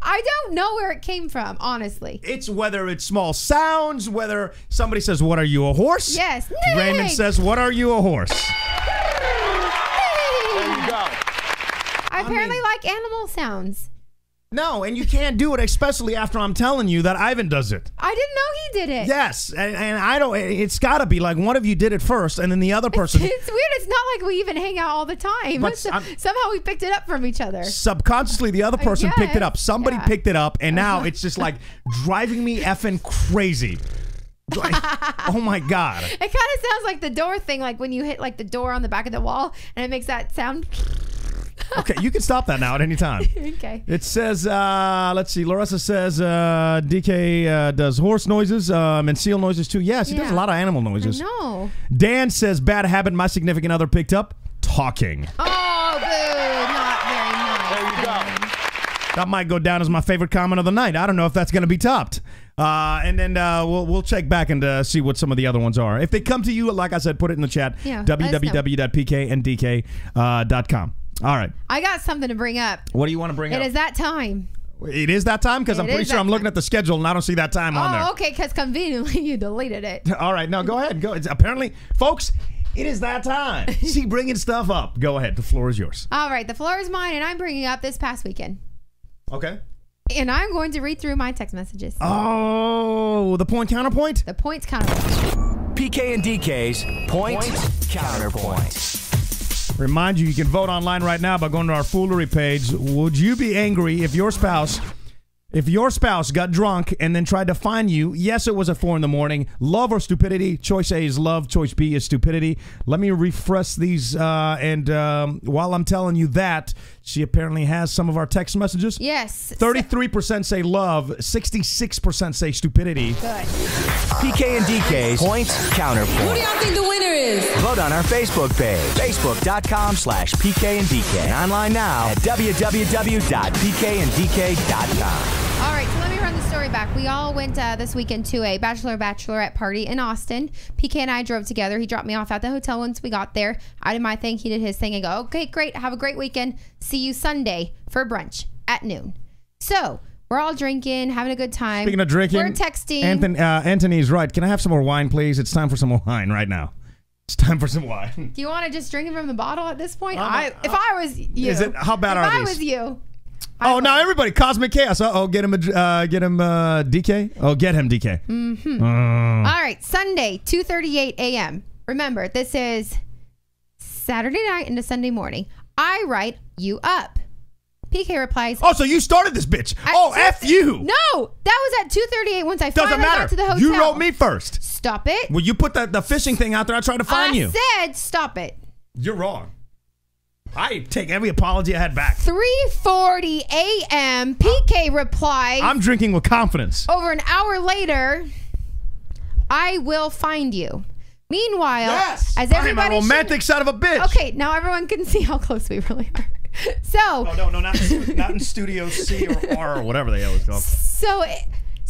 don't know where it came from, honestly. It's whether it's small sounds, whether somebody says, "What are you, a horse?" Yes. Raymond says, "What are you, a horse?" I apparently like animal sounds. No, and you can't do it, especially after I'm telling you that Ivan does it. I didn't know he did it. Yes, and I don't. It's got to be like one of you did it first, and then the other person. It's weird. It's not like we even hang out all the time. But somehow we picked it up from each other. Subconsciously, the other person picked it up. Somebody Yeah. picked it up, and now it's just like driving me effing crazy. Like, oh my God. It kind of sounds like the door thing, like when you hit like the door on the back of the wall, and it makes that sound. Okay, you can stop that now at any time. Okay. It says, let's see, Larissa says DK does horse noises and seal noises too. Yes, he does a lot of animal noises. No. Dan says, bad habit my significant other picked up, talking. Oh, boo. Not very nice. There you go. That might go down as my favorite comment of the night. I don't know if that's going to be topped. And then we'll check back and see what some of the other ones are. If they come to you, like I said, put it in the chat. Yeah, www.pkndk.com. All right. I got something to bring up. What do you want to bring up? It is that time. It is that time? Because I'm pretty sure I'm looking at the schedule and I don't see that time on there. Oh, okay, because conveniently you deleted it. All right. No, go ahead. Go. It's apparently, folks, it is that time. See, bringing stuff up. Go ahead. The floor is yours. All right, the floor is mine, and I'm bringing up this past weekend. Okay. And I'm going to read through my text messages. Oh, the point counterpoint? The points counterpoint. PK and DK's Point Counterpoint. Remind you, you can vote online right now by going to our foolery page. Would you be angry if your spouse got drunk and then tried to find you? Yes, it was at 4 a.m. Love or stupidity? Choice A is love. Choice B is stupidity. Let me refresh these. And while I'm telling you that, she apparently has some of our text messages. Yes. 33% say love. 66% say stupidity. Good. PK and DK's Point Counterpoint. Who do y'all think the winner is? Vote on our Facebook page, facebook.com/PK and DK. Online now at www.pkanddk.com. All right, so let me run the story back. We all went this weekend to a bachelorette party in Austin. PK and I drove together. He dropped me off at the hotel once we got there. I did my thing. He did his thing. I go, okay, great. Have a great weekend. See you Sunday for brunch at noon. So we're all drinking, having a good time. Speaking of drinking, we're texting. Anthony's right. Can I have some more wine, please? It's time for some more wine right now. It's time for some wine. Do you want to just drink it from the bottle at this point? If I was you. Is it? How bad are these? If I was you. Oh, now everybody, Cosmic Chaos. Get him DK. Oh, get him DK. Mm-hmm. All right, Sunday, 2:38 a.m. Remember, this is Saturday night into Sunday morning. I write you up. PK replies. Oh, so you started this bitch. F you. No, that was at 2:38 once I finally got to the hotel. You wrote me first. Stop it. Well, you put the fishing thing out there. I tried to find you. I said stop it. You're wrong. I take every apology I had back. 3:40 a.m. PK replies. I'm drinking with confidence. Over an hour later, I will find you. Meanwhile, yes, as everybody, I'm a romantic son of a bitch. Okay, now everyone can see how close we really are. So, no, not in Studio C or R or whatever the hell it's called. So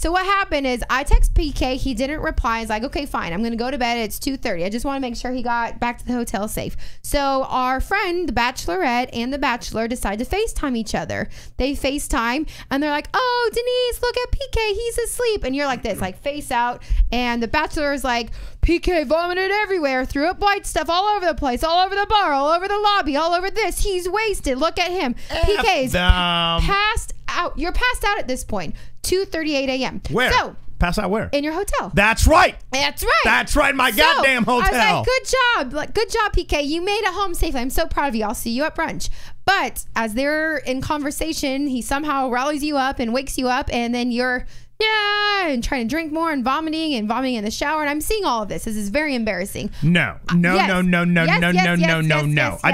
So what happened is I text PK. He didn't reply. He's like, okay, fine. I'm going to go to bed. It's 2:30. I just want to make sure he got back to the hotel safe. So our friend, the Bachelorette and the Bachelor, decide to FaceTime each other. They FaceTime and they're like, oh, Denise, look at PK. He's asleep. And you're like this, like face out. And the Bachelor is like, PK vomited everywhere, threw up white stuff all over the place, all over the bar, all over the lobby, all over this. He's wasted. Look at him. PK's passed out. You're passed out at this point. 2:38 a.m. Where? So, pass out where? in your hotel. That's right. That's right. That's right. My goddamn hotel. I was like, good job. Like, good job, PK. You made it home safely. I'm so proud of you. I'll see you at brunch. But as they're in conversation, he somehow rallies you up and wakes you up, and then you're and trying to drink more and vomiting in the shower. And I'm seeing all of this. This is very embarrassing. No. I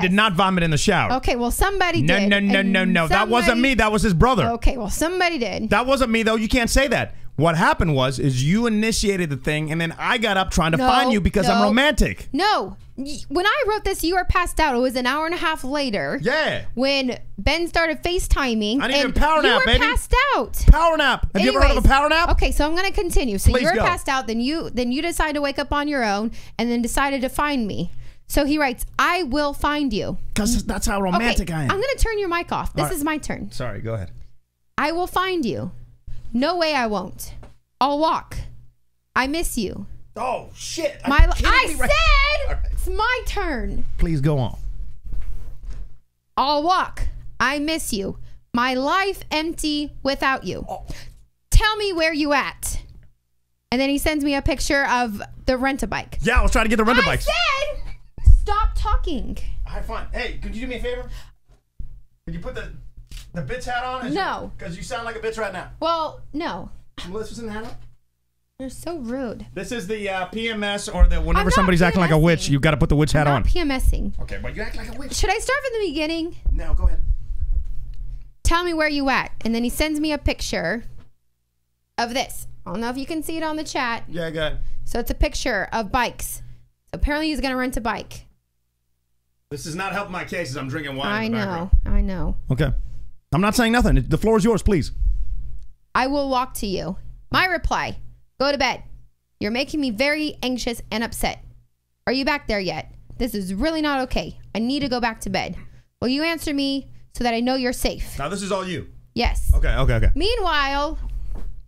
did not vomit in the shower. Okay, well, somebody did. No. That wasn't me. That was his brother. Okay, well, somebody did. That wasn't me, though. You can't say that. What happened is you initiated the thing, and then I got up trying to find you because I'm romantic. No. When I wrote this, you were passed out. It was an hour and a half later. Yeah. When Ben started FaceTiming. I need a power nap, baby. You were passed out. Power nap. Have you ever heard of a power nap? Okay, so I'm going to continue. So Please you were go. passed out. Then you decided to wake up on your own and then decided to find me. So he writes, I will find you. Because that's how romantic I am. I'm going to turn your mic off. This is my turn. Sorry, go ahead. I will find you. No way I won't. I'll walk. I miss you. Oh, shit. I said it's my turn. Please go on. I'll walk. I miss you. My life empty without you. Tell me where you at. And then he sends me a picture of the rent-a-bike. Yeah, I was trying to get the rent-a-bikes. I said, stop talking. All right, fine. Hey, could you do me a favor? Could you put the bitch hat on? No. Because you sound like a bitch right now. Well, no. Melissa's in the hat on? You're so rude. This is the PMS, or the whenever somebody's acting like a witch, you've got to put the witch hat on. I'm not PMSing. Okay, but you act like a witch. Should I start from the beginning? No, go ahead. Tell me where you at. And then he sends me a picture of this. I don't know if you can see it on the chat. Yeah, go ahead. So it's a picture of bikes. So apparently he's going to rent a bike. This is not helping my case as I'm drinking wine. I in the know. background. I know. Okay. I'm not saying nothing. The floor is yours, please. I will walk to you. My reply, go to bed. You're making me very anxious and upset. Are you back there yet? This is really not okay. I need to go back to bed. Will you answer me so that I know you're safe? Now, this is all you. Yes. Okay. Meanwhile,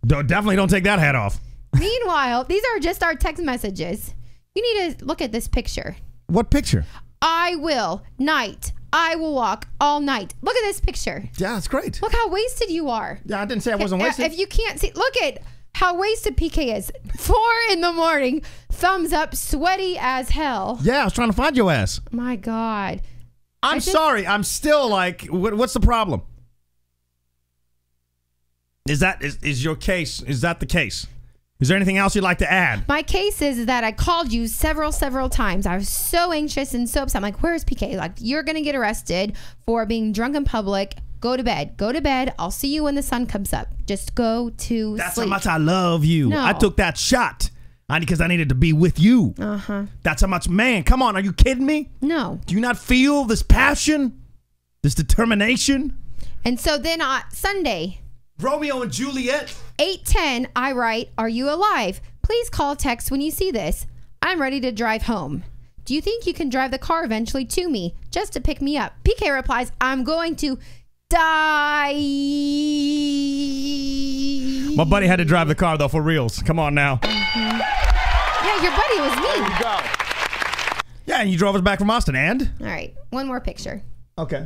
definitely don't take that hat off. Meanwhile, these are just our text messages. You need to look at this picture. What picture? I will. Night. I will walk all night. Look at this picture. Yeah, it's great. Look how wasted you are. Yeah, I didn't say I wasn't wasted. If you can't see, look at how wasted PK is. 4 a.m, thumbs up, sweaty as hell. Yeah, I was trying to find your ass. My God. I'm sorry. I'm still like, what's the problem? Is your case, is that the case? Is there anything else you'd like to add? My case is that I called you several times. I was so anxious and so upset. I'm like, where's PK? Like, you're going to get arrested for being drunk in public. Go to bed. Go to bed. I'll see you when the sun comes up. Just go to sleep. That's how much I love you. No. I took that shot because I needed to be with you. Uh-huh. That's how much, man. Come on. Are you kidding me? No. Do you not feel this passion? This determination? And so then Sunday, Romeo and Juliet. 8:10, I write, are you alive? Please call text when you see this. I'm ready to drive home. Do you think you can drive the car eventually to me just to pick me up? PK replies, I'm going to die. My buddy had to drive the car, though, for reals. Come on now. Mm-hmm. Yeah, your buddy was me. There you go. Yeah, and you drove us back from Austin, and? All right, one more picture. Okay.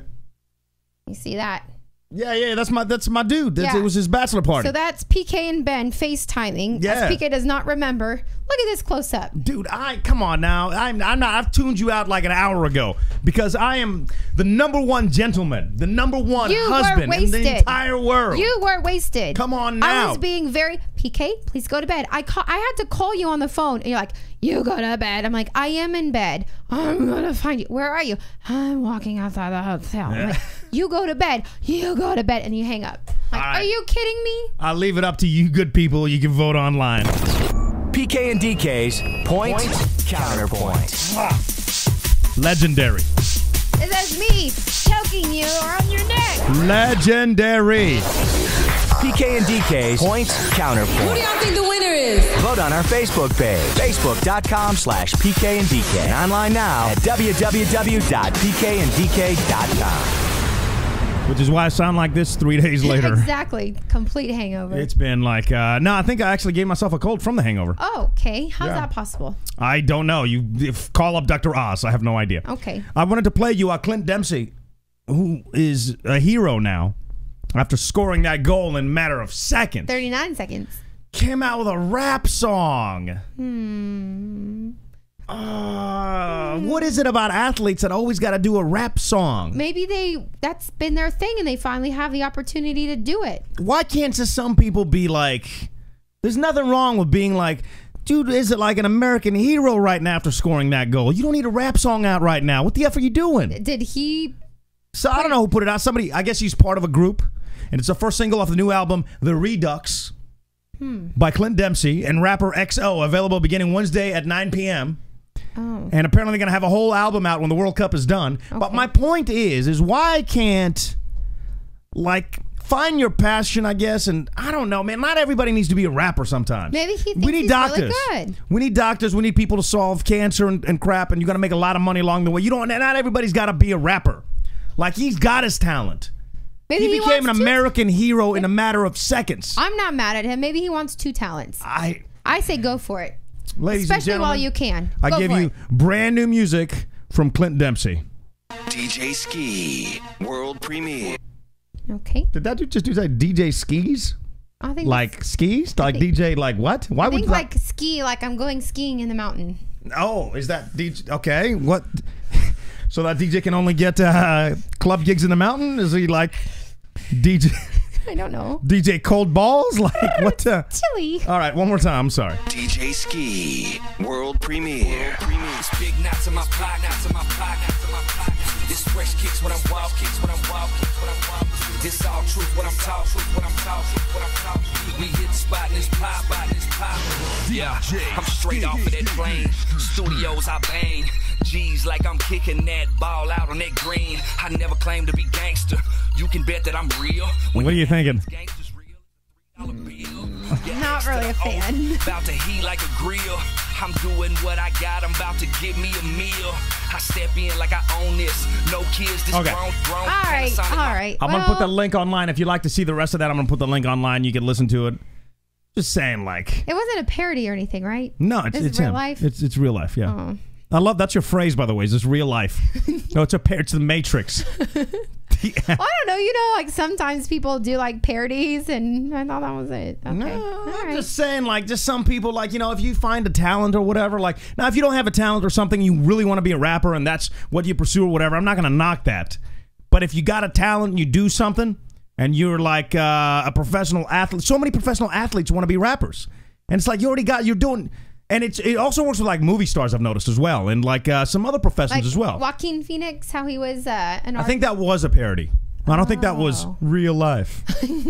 You see that? Yeah, that's my dude. Yeah. It was his bachelor party. So that's PK and Ben FaceTiming. Yeah. As PK does not remember. Look at this close up. Dude, come on now. I'm not. I've tuned you out like an hour ago because I am the #1 gentleman, the #1 husband in the entire world. You were wasted. Come on now. I was being very PK. Please go to bed. I had to call you on the phone, and you're like, you go to bed. I'm like, I am in bed. I'm gonna find you. Where are you? I'm walking outside the hotel. I'm like, you go to bed. You go to bed, and you hang up. Like, right. Are you kidding me? I'll leave it up to you, good people. You can vote online. PK and DK's point counterpoint. Legendary. It says me choking you around your neck. Legendary. PK and DK's Point Counterpoint. Who do y'all think the winner is? Vote on our Facebook page, facebook.com/PK and DK. And online now at www.pkanddk.com. Which is why I sound like this 3 days later. Exactly. Complete hangover. It's been like, no, I think I actually gave myself a cold from the hangover. Oh, okay. How's that possible? I don't know. Call up Dr. Oz. I have no idea. Okay. I wanted to play you Clint Dempsey, who is a hero now after scoring that goal in a matter of seconds. 39 seconds. Came out with a rap song. What is it about athletes that always got to do a rap song? Maybe that's been their thing and they finally have the opportunity to do it. Why can't just some people be like, there's nothing wrong with being like, dude, is it like an American hero right now after scoring that goal? You don't need a rap song out right now. What the F are you doing? Did he? So I don't know who put it out. Somebody, I guess he's part of a group, and it's the first single off the new album, The Redux, by Clint Dempsey and rapper XO, available beginning Wednesday at 9 p.m. Oh. And apparently they're going to have a whole album out when the World Cup is done. Okay. But my point is why can't, find your passion, I guess, and I don't know, man, not everybody needs to be a rapper sometimes. Maybe he thinks we need he's doctors. Really good. We need doctors. We need people to solve cancer and crap, and you got to make a lot of money along the way. Not everybody's got to be a rapper. He's got his talent. Maybe he became an American hero in a matter of seconds. I'm not mad at him. Maybe he wants 2 talents. I say go for it. Ladies Especially and gentlemen, while you can. I give you brand new music from Clint Dempsey. DJ Ski World Premiere. Okay. Did that just do that DJ skis? I think skis? DJ what? Why would you ski, I'm going skiing in the mountain. Oh, is that DJ? Okay, what? So that DJ can only get club gigs in the mountain? Is he DJ? I don't know. DJ Cold Balls? What? Chilly. All right, one more time. I'm sorry. DJ Ski World Premiere. It's big knots in my pocket. This fresh kicks when I'm wild. This all truth when I'm talking. We hit the spot and it's pop. Yeah, I'm straight off of that plane. Studios I bang. G's like I'm kicking that ball out on that green. I never claimed to be gangster. You can bet that I'm real. What are you thinking? Not really a fan. About to heat like a grill. I'm doing what I got. I'm about to give me a meal. I step in like I own this. No kids. This okay. grown. All right. I'm going to put the link online. If you'd like to see the rest of that, I'm going to put the link online. You can listen to it. Just saying, It wasn't a parody or anything, right? No, it's real him. life? It's real life, yeah. Oh. I love that's your phrase, by the way. Is this real life? No, it's the Matrix. I don't know. Sometimes people do parodies, and I thought that was it. Okay. No, I'm right. just saying, just some people, if you find a talent or whatever, now if you don't have a talent or something, you really want to be a rapper, and that's what you pursue or whatever, I'm not going to knock that. But if you got a talent and you do something, and you're a professional athlete, so many professional athletes want to be rappers, and it's you're doing. And it also works with movie stars, I've noticed as well, and some other professions as well. Joaquin Phoenix, how he was an artist. I think that was a parody. I don't think that was real life. There you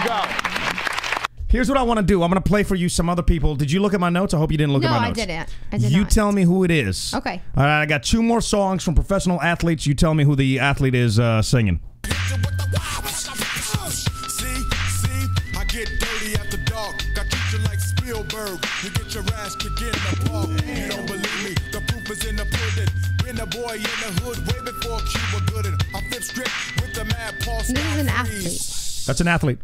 go. Here's what I want to do. I'm going to play for you some other people. Did you look at my notes? I hope you didn't look at my notes. No, I didn't. I did you not. tell me who it is. Okay. All right, I got 2 more songs from professional athletes. You tell me who the athlete is singing. You get your ass kicked in the park. You don't believe me? The proof is in the pudding. Been a boy in the hood way before Cuba Gooding. I flip script with the mad pulse. This is an athlete. That's an athlete.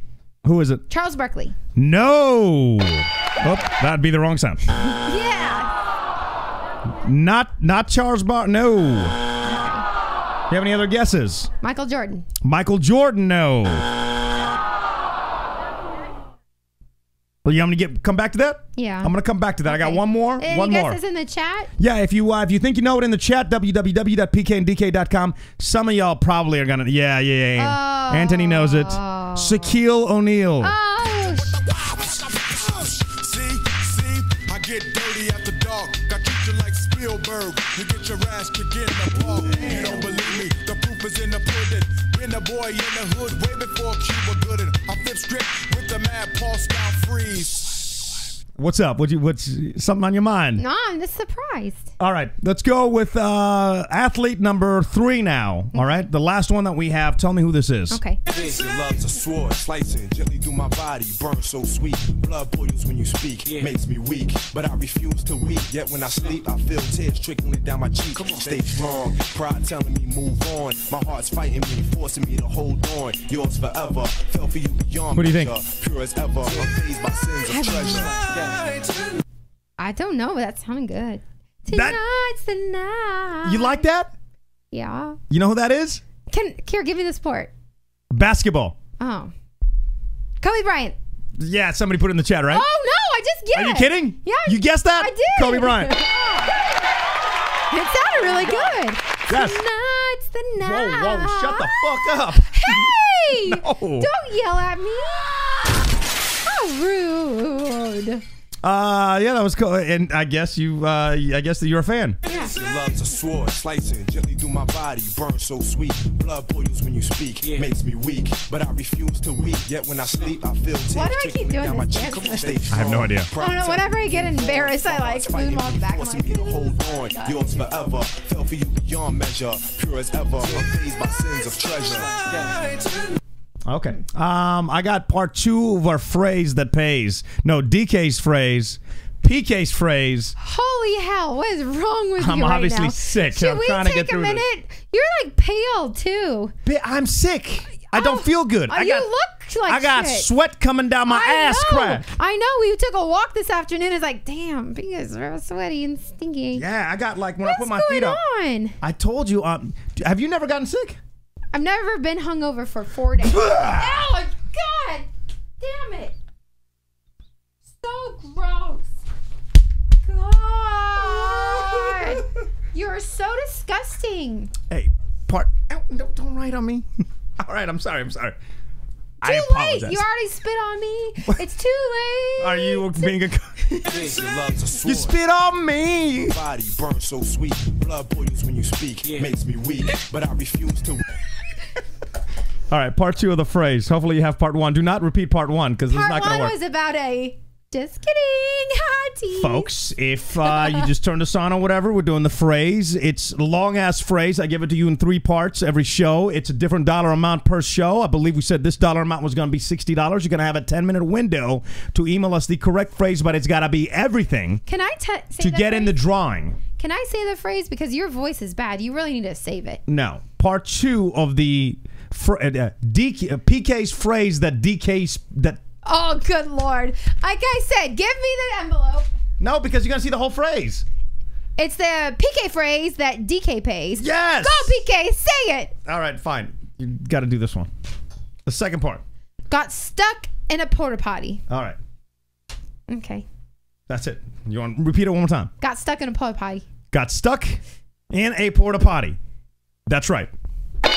Who is it? Charles Barkley. No. Oh, that'd be the wrong sound. Yeah. Not Charles Barkley. No. You have any other guesses? Michael Jordan. Michael Jordan. No. Well, you want me to come back to that? Yeah. I'm going to come back to that. Okay. I got one more. Any guesses in the chat? Yeah, if you think you know it in the chat, www.pkanddk.com. Some of y'all probably are going to. Yeah. Oh. Anthony knows it. Shaquille O'Neal. Oh. See, I get dirty after dark. I treat you like Spielberg. You get your ass kicked in the park. You don't believe me? The proof is in the pudding. Been a boy in the hood way before Cuba Gooding. I flip script with the mad Paul style freeze. What's up? What's something on your mind? No, I'm just surprised. All right, let's go with athlete number 3 now. All right, the last one that we have. Tell me who this is. Okay. This love's a sword, slicing gently through my body, burn so sweet. Blood boils when you speak, makes me weak, but I refuse to weep. Yet when I sleep, I feel tears trickling down my cheek. Stay strong, pride telling me move on. My heart's fighting me, forcing me to hold on. Yours forever, fell for you beyond. What do you think? Pure as ever, unfazed by sins of treasure. I don't know, but that sounded good. Tonight's the night. You like that? Yeah. You know who that is? Kier, give me the sport. Basketball. Oh. Kobe Bryant. Yeah, somebody put it in the chat, right? Oh, no, I just guessed. Are you kidding? Yeah. You guessed that? I did. Kobe Bryant. It sounded really good. Yes. Tonight's the night. Whoa, shut the fuck up. Hey! No. Don't yell at me. How rude. Yeah, that was cool. And I guess that you're a fan. Yeah. Love's a sword, slicing gently through my body, burn so sweet. Blood boils when you speak, makes me weak, but I refuse to weep. Yet when I sleep, I feel tears. Why do I keep doing this dance? I have no idea. I don't know. Whenever I get embarrassed, I like move off back. Forcing me to hold on. Yours forever, fell for you beyond measure. Pure as ever, unfazed by sins of treasure. Okay. I got part 2 of our phrase that pays. No, DK's phrase, PK's phrase. Holy hell! What is wrong with you I'm right obviously now? sick. Should I'm we trying to take get through a minute? this. You're like pale too. I'm sick. I don't feel good. You look like I got shit. sweat coming down my ass crack. I know. We took a walk this afternoon. It's like, damn, because we're sweaty and stinky. Yeah, I got like when What's I put my feet up. on? I told you. Have you never gotten sick? I've never been hungover for 4 days. Oh my god! Damn it! So gross. God, you're so disgusting. Hey, don't write on me. All right, I'm sorry. I Too apologize. late. You already spit on me. It's too late. Are you being a? You spit on me. Body burns so sweet. Blood boils when you speak, makes me weak, but I refuse to. All right, part 2 of the phrase. Hopefully you have part 1. Do not repeat part 1 because it's not going to Part work. 1 was about a. Just kidding. Hi, team. Folks, if you just turned us on or whatever, we're doing the phrase. It's a long-ass phrase. I give it to you in 3 parts every show. It's a different dollar amount per show. I believe we said this dollar amount was going to be $60. You're going to have a 10-minute window to email us the correct phrase, but it's got to be everything Can I say to get in the phrase? drawing. Can I say the phrase? Because your voice is bad. You really need to save it. No. Part 2 of the PK's phrase that DK's... Oh, good Lord. Like I said, give me the envelope. No, because you're going to see the whole phrase. It's the PK phrase that DK pays. Yes. Go, PK. Say it. All right, fine. You got to do this one. The second part. Got stuck in a porta potty. All right. Okay. That's it. You want to repeat it one more time? Got stuck in a porta potty. Got stuck in a porta potty. That's right. There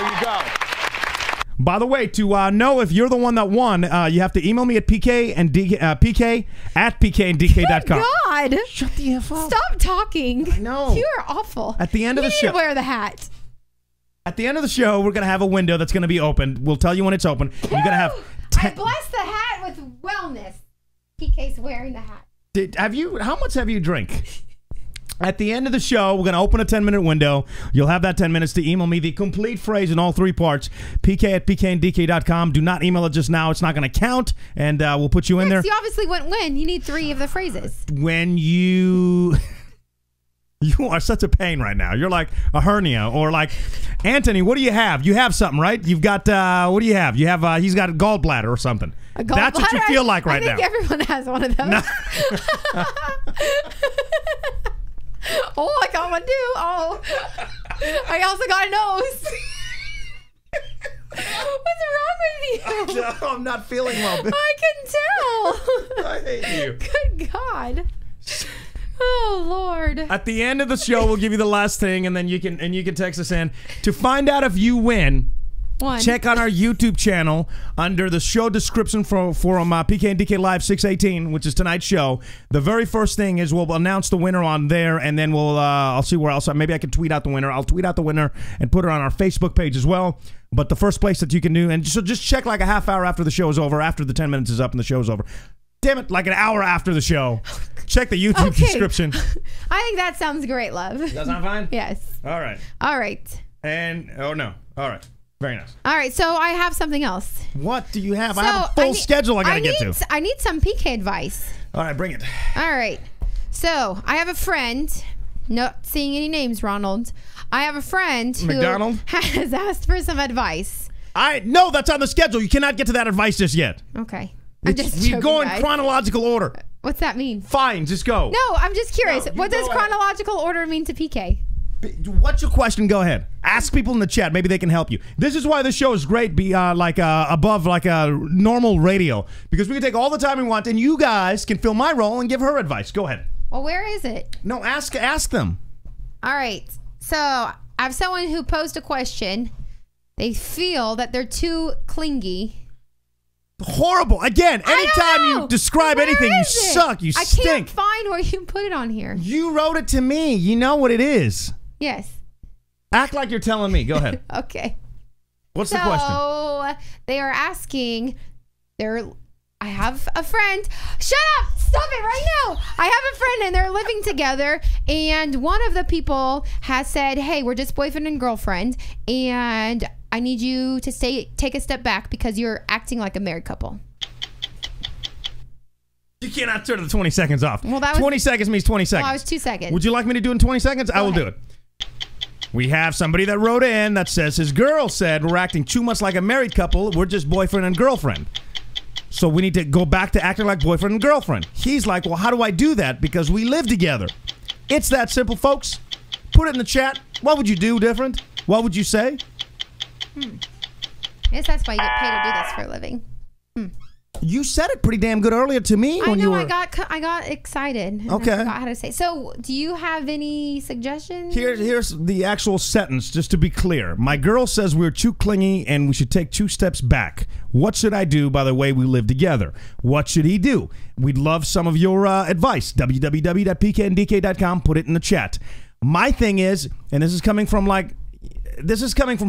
you go. By the way, to know if you're the one that won, you have to email me at PK at pknddk.com. God. Shut the F up. Stop talking. I know. You are awful. At the end of the You show. need to wear the hat. At the end of the show, we're going to have a window that's going to be opened. We'll tell you when it's open. You're going to have... I bless the hat with wellness. PK's wearing the hat. How much have you drank? At the end of the show, we're going to open a 10-minute window. You'll have that 10 minutes to email me the complete phrase in all 3 parts. PK at pknddk.com. Do not email it just now. It's not going to count, and we'll put you in there. You obviously wouldn't win. You need 3 of the phrases. When you... You are such a pain right now. You're like a hernia, or like, Anthony, what do you have? You have something, right? You've got, what do you have? You have, he's got a gallbladder or something. That's what you feel like right now. I think everyone has one of those. No. Oh, I got one too. Oh, I also got a nose. What's wrong with you? I'm not feeling well. I can tell. I hate you. Good God. Oh Lord. At the end of the show, we'll give you the last thing, and then you can text us in to find out if you win. Check on our YouTube channel under the show description for PK and DK Live 618, which is tonight's show. The very first thing is we'll announce the winner on there, and then we'll I'll see where else. Maybe I can tweet out the winner. I'll tweet out the winner and put her on our Facebook page as well. But the first place that you can do, and so just check like a half hour after the show is over, after the 10 minutes is up and the show is over. Damn it, like an hour after the show. Check the YouTube description. I think that sounds great, love. Does that sound fine? Yes. All right. All right. And, oh no. All right. Very nice. All right, so I have something else. What do you have? So I have a full schedule I got to get to. I need some PK advice. All right, bring it. All right. So I have a friend, not saying any names, Ronald. I have a friend who McDonald? has asked for some advice. No, that's on the schedule. You cannot get to that advice just yet. Okay. You go in chronological order. What's that mean? Fine, just go. No, I'm just curious. No, what does chronological order mean to PK? What's your question? Go ahead. Ask people in the chat. Maybe they can help you. This is why this show is great. Be above like a normal radio, because we can take all the time we want, and you guys can fill my role and give her advice. Go ahead. Well, where is it? No, ask them. All right. So I have someone who posed a question. They feel that they're too clingy. Horrible. Again, anytime you describe anything, you suck. You stink. I can't find where you put it on here. You wrote it to me. You know what it is. Yes. Act like you're telling me. Go ahead. Okay. What's the question? So they are asking, I have a friend. Shut up! Stop it right now! I have a friend and they're living together, and one of the people has said, hey, we're just boyfriend and girlfriend, and I need you to take a step back because you're acting like a married couple. You cannot turn the 20 seconds off. Well, that was 20 seconds means 20 seconds. Well, I was 2 seconds. Would you like me to do it in 20 seconds? I will do it. We have somebody that wrote in that says his girl said we're acting too much like a married couple. We're just boyfriend and girlfriend. So we need to go back to acting like boyfriend and girlfriend. He's like, well, how do I do that? Because we live together. It's that simple, folks. Put it in the chat. What would you do different? What would you say? I guess that's why you get paid to do this for a living. You said it pretty damn good earlier to me. I when know. you were... I got excited. Okay. I forgot how to say. So, do you have any suggestions? Here's the actual sentence, just to be clear. My girl says we're too clingy and we should take 2 steps back. What should I do by the way we live together? What should he do? We'd love some of your advice. www.pkndk.com. Put it in the chat. My thing is, and this is coming from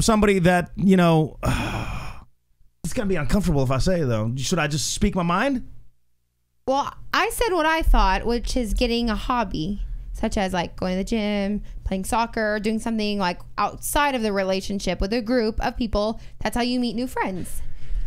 somebody that, you know... It's going to be uncomfortable if I say, though. Should I just speak my mind? Well, I said what I thought, which is getting a hobby, such as like going to the gym, playing soccer, doing something like outside of the relationship with a group of people. That's how you meet new friends.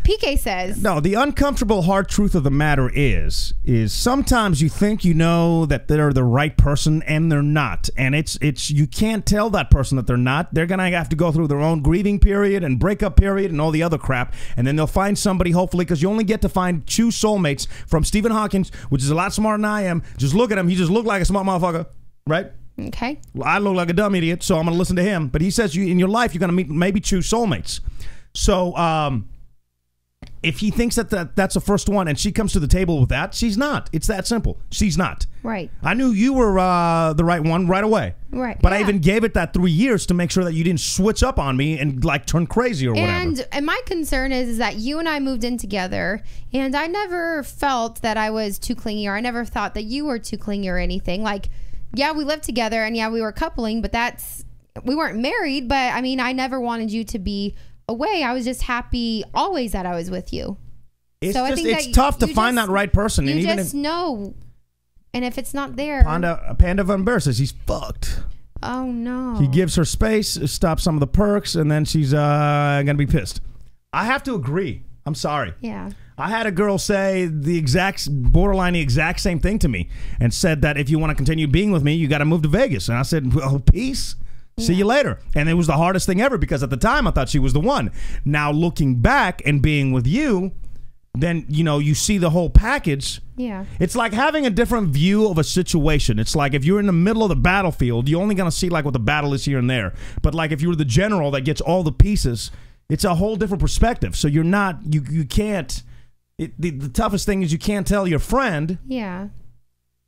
PK says... No, the uncomfortable hard truth of the matter is sometimes you think you know that they're the right person and they're not. And it's you can't tell that person that they're not. They're going to have to go through their own grieving period and breakup period and all the other crap. And then they'll find somebody, hopefully, because you only get to choose soulmates from Stephen Hawking, which is a lot smarter than I am. Just look at him. He just looked like a smart motherfucker, right? Okay. Well, I look like a dumb idiot, so I'm going to listen to him. But he says in your life, you're going to maybe choose soulmates. So, if he thinks that's the first one and she comes to the table with that, she's not. It's that simple. She's not. Right. I knew you were the right one right away. Right. But I even gave it that 3 years to make sure that you didn't switch up on me and like turn crazy or whatever. And my concern is that you and I moved in together, and I never felt that I was too clingy, or I never thought that you were too clingy or anything. Like, yeah, we lived together, and yeah, we were coupling, but we weren't married. But I mean, I never wanted you to be away. I was just happy always that I was with you. It's tough to find that right person. You and even just know. And if it's not there... Panda Van Bear says he's fucked. Oh, no. He gives her space, stops some of the perks, and then she's going to be pissed. I have to agree. I'm sorry. Yeah. I had a girl say the exact same thing to me and said that if you want to continue being with me, you got to move to Vegas. And I said, well, peace. See you later. And it was the hardest thing ever because at the time I thought she was the one. Now looking back and being with you, then, you know, you see the whole package. Yeah. It's like having a different view of a situation. It's like if you're in the middle of the battlefield, you're only going to see like what the battle is here and there. But like if you're the general that gets all the pieces, it's a whole different perspective. So you're not, you can't, the toughest thing is you can't tell your friend. Yeah.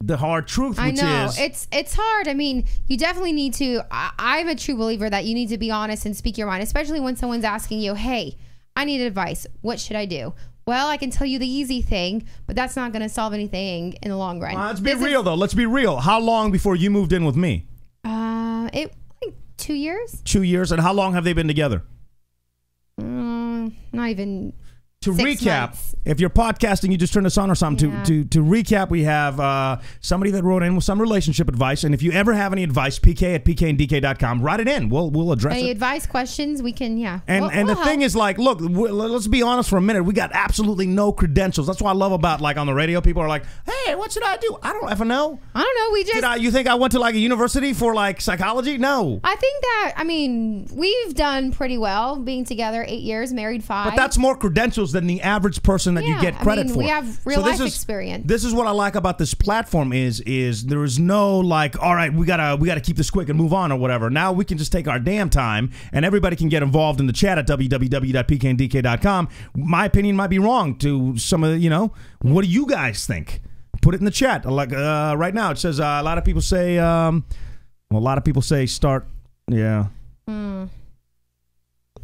The hard truth, which it's hard. I mean, you definitely need to. I'm a true believer that you need to be honest and speak your mind, especially when someone's asking you, "Hey, I need advice. What should I do?" Well, I can tell you the easy thing, but that's not going to solve anything in the long run. Let's be real, though. Let's be real. How long before you moved in with me? Like 2 years. 2 years, and how long have they been together? Not even. To 6 recap, months. if you're podcasting, you just turn this on or something. Yeah. To recap, we have somebody that wrote in with some relationship advice. And if you ever have any advice, pk@pkndk.com. Write it in. We'll address Any it. advice, questions, we can, yeah. And the thing is, like, look, let's be honest for a minute. We got absolutely no credentials. That's what I love about, like, on the radio, people are like, hey, what should I do? I don't ever know. I don't know. We just. You think I went to, like, a university for, like, psychology? No. I think that, I mean, we've done pretty well being together 8 years, married 5. But that's more credentials than the average person that you get credit for. We have real life experience. This is what I like about this platform is there is no like, all right, we gotta keep this quick and move on or whatever. Now we can just take our damn time and everybody can get involved in the chat at www.pkndk.com. My opinion might be wrong to some of the, what do you guys think? Put it in the chat. Like right now it says a lot of people say start. Yeah.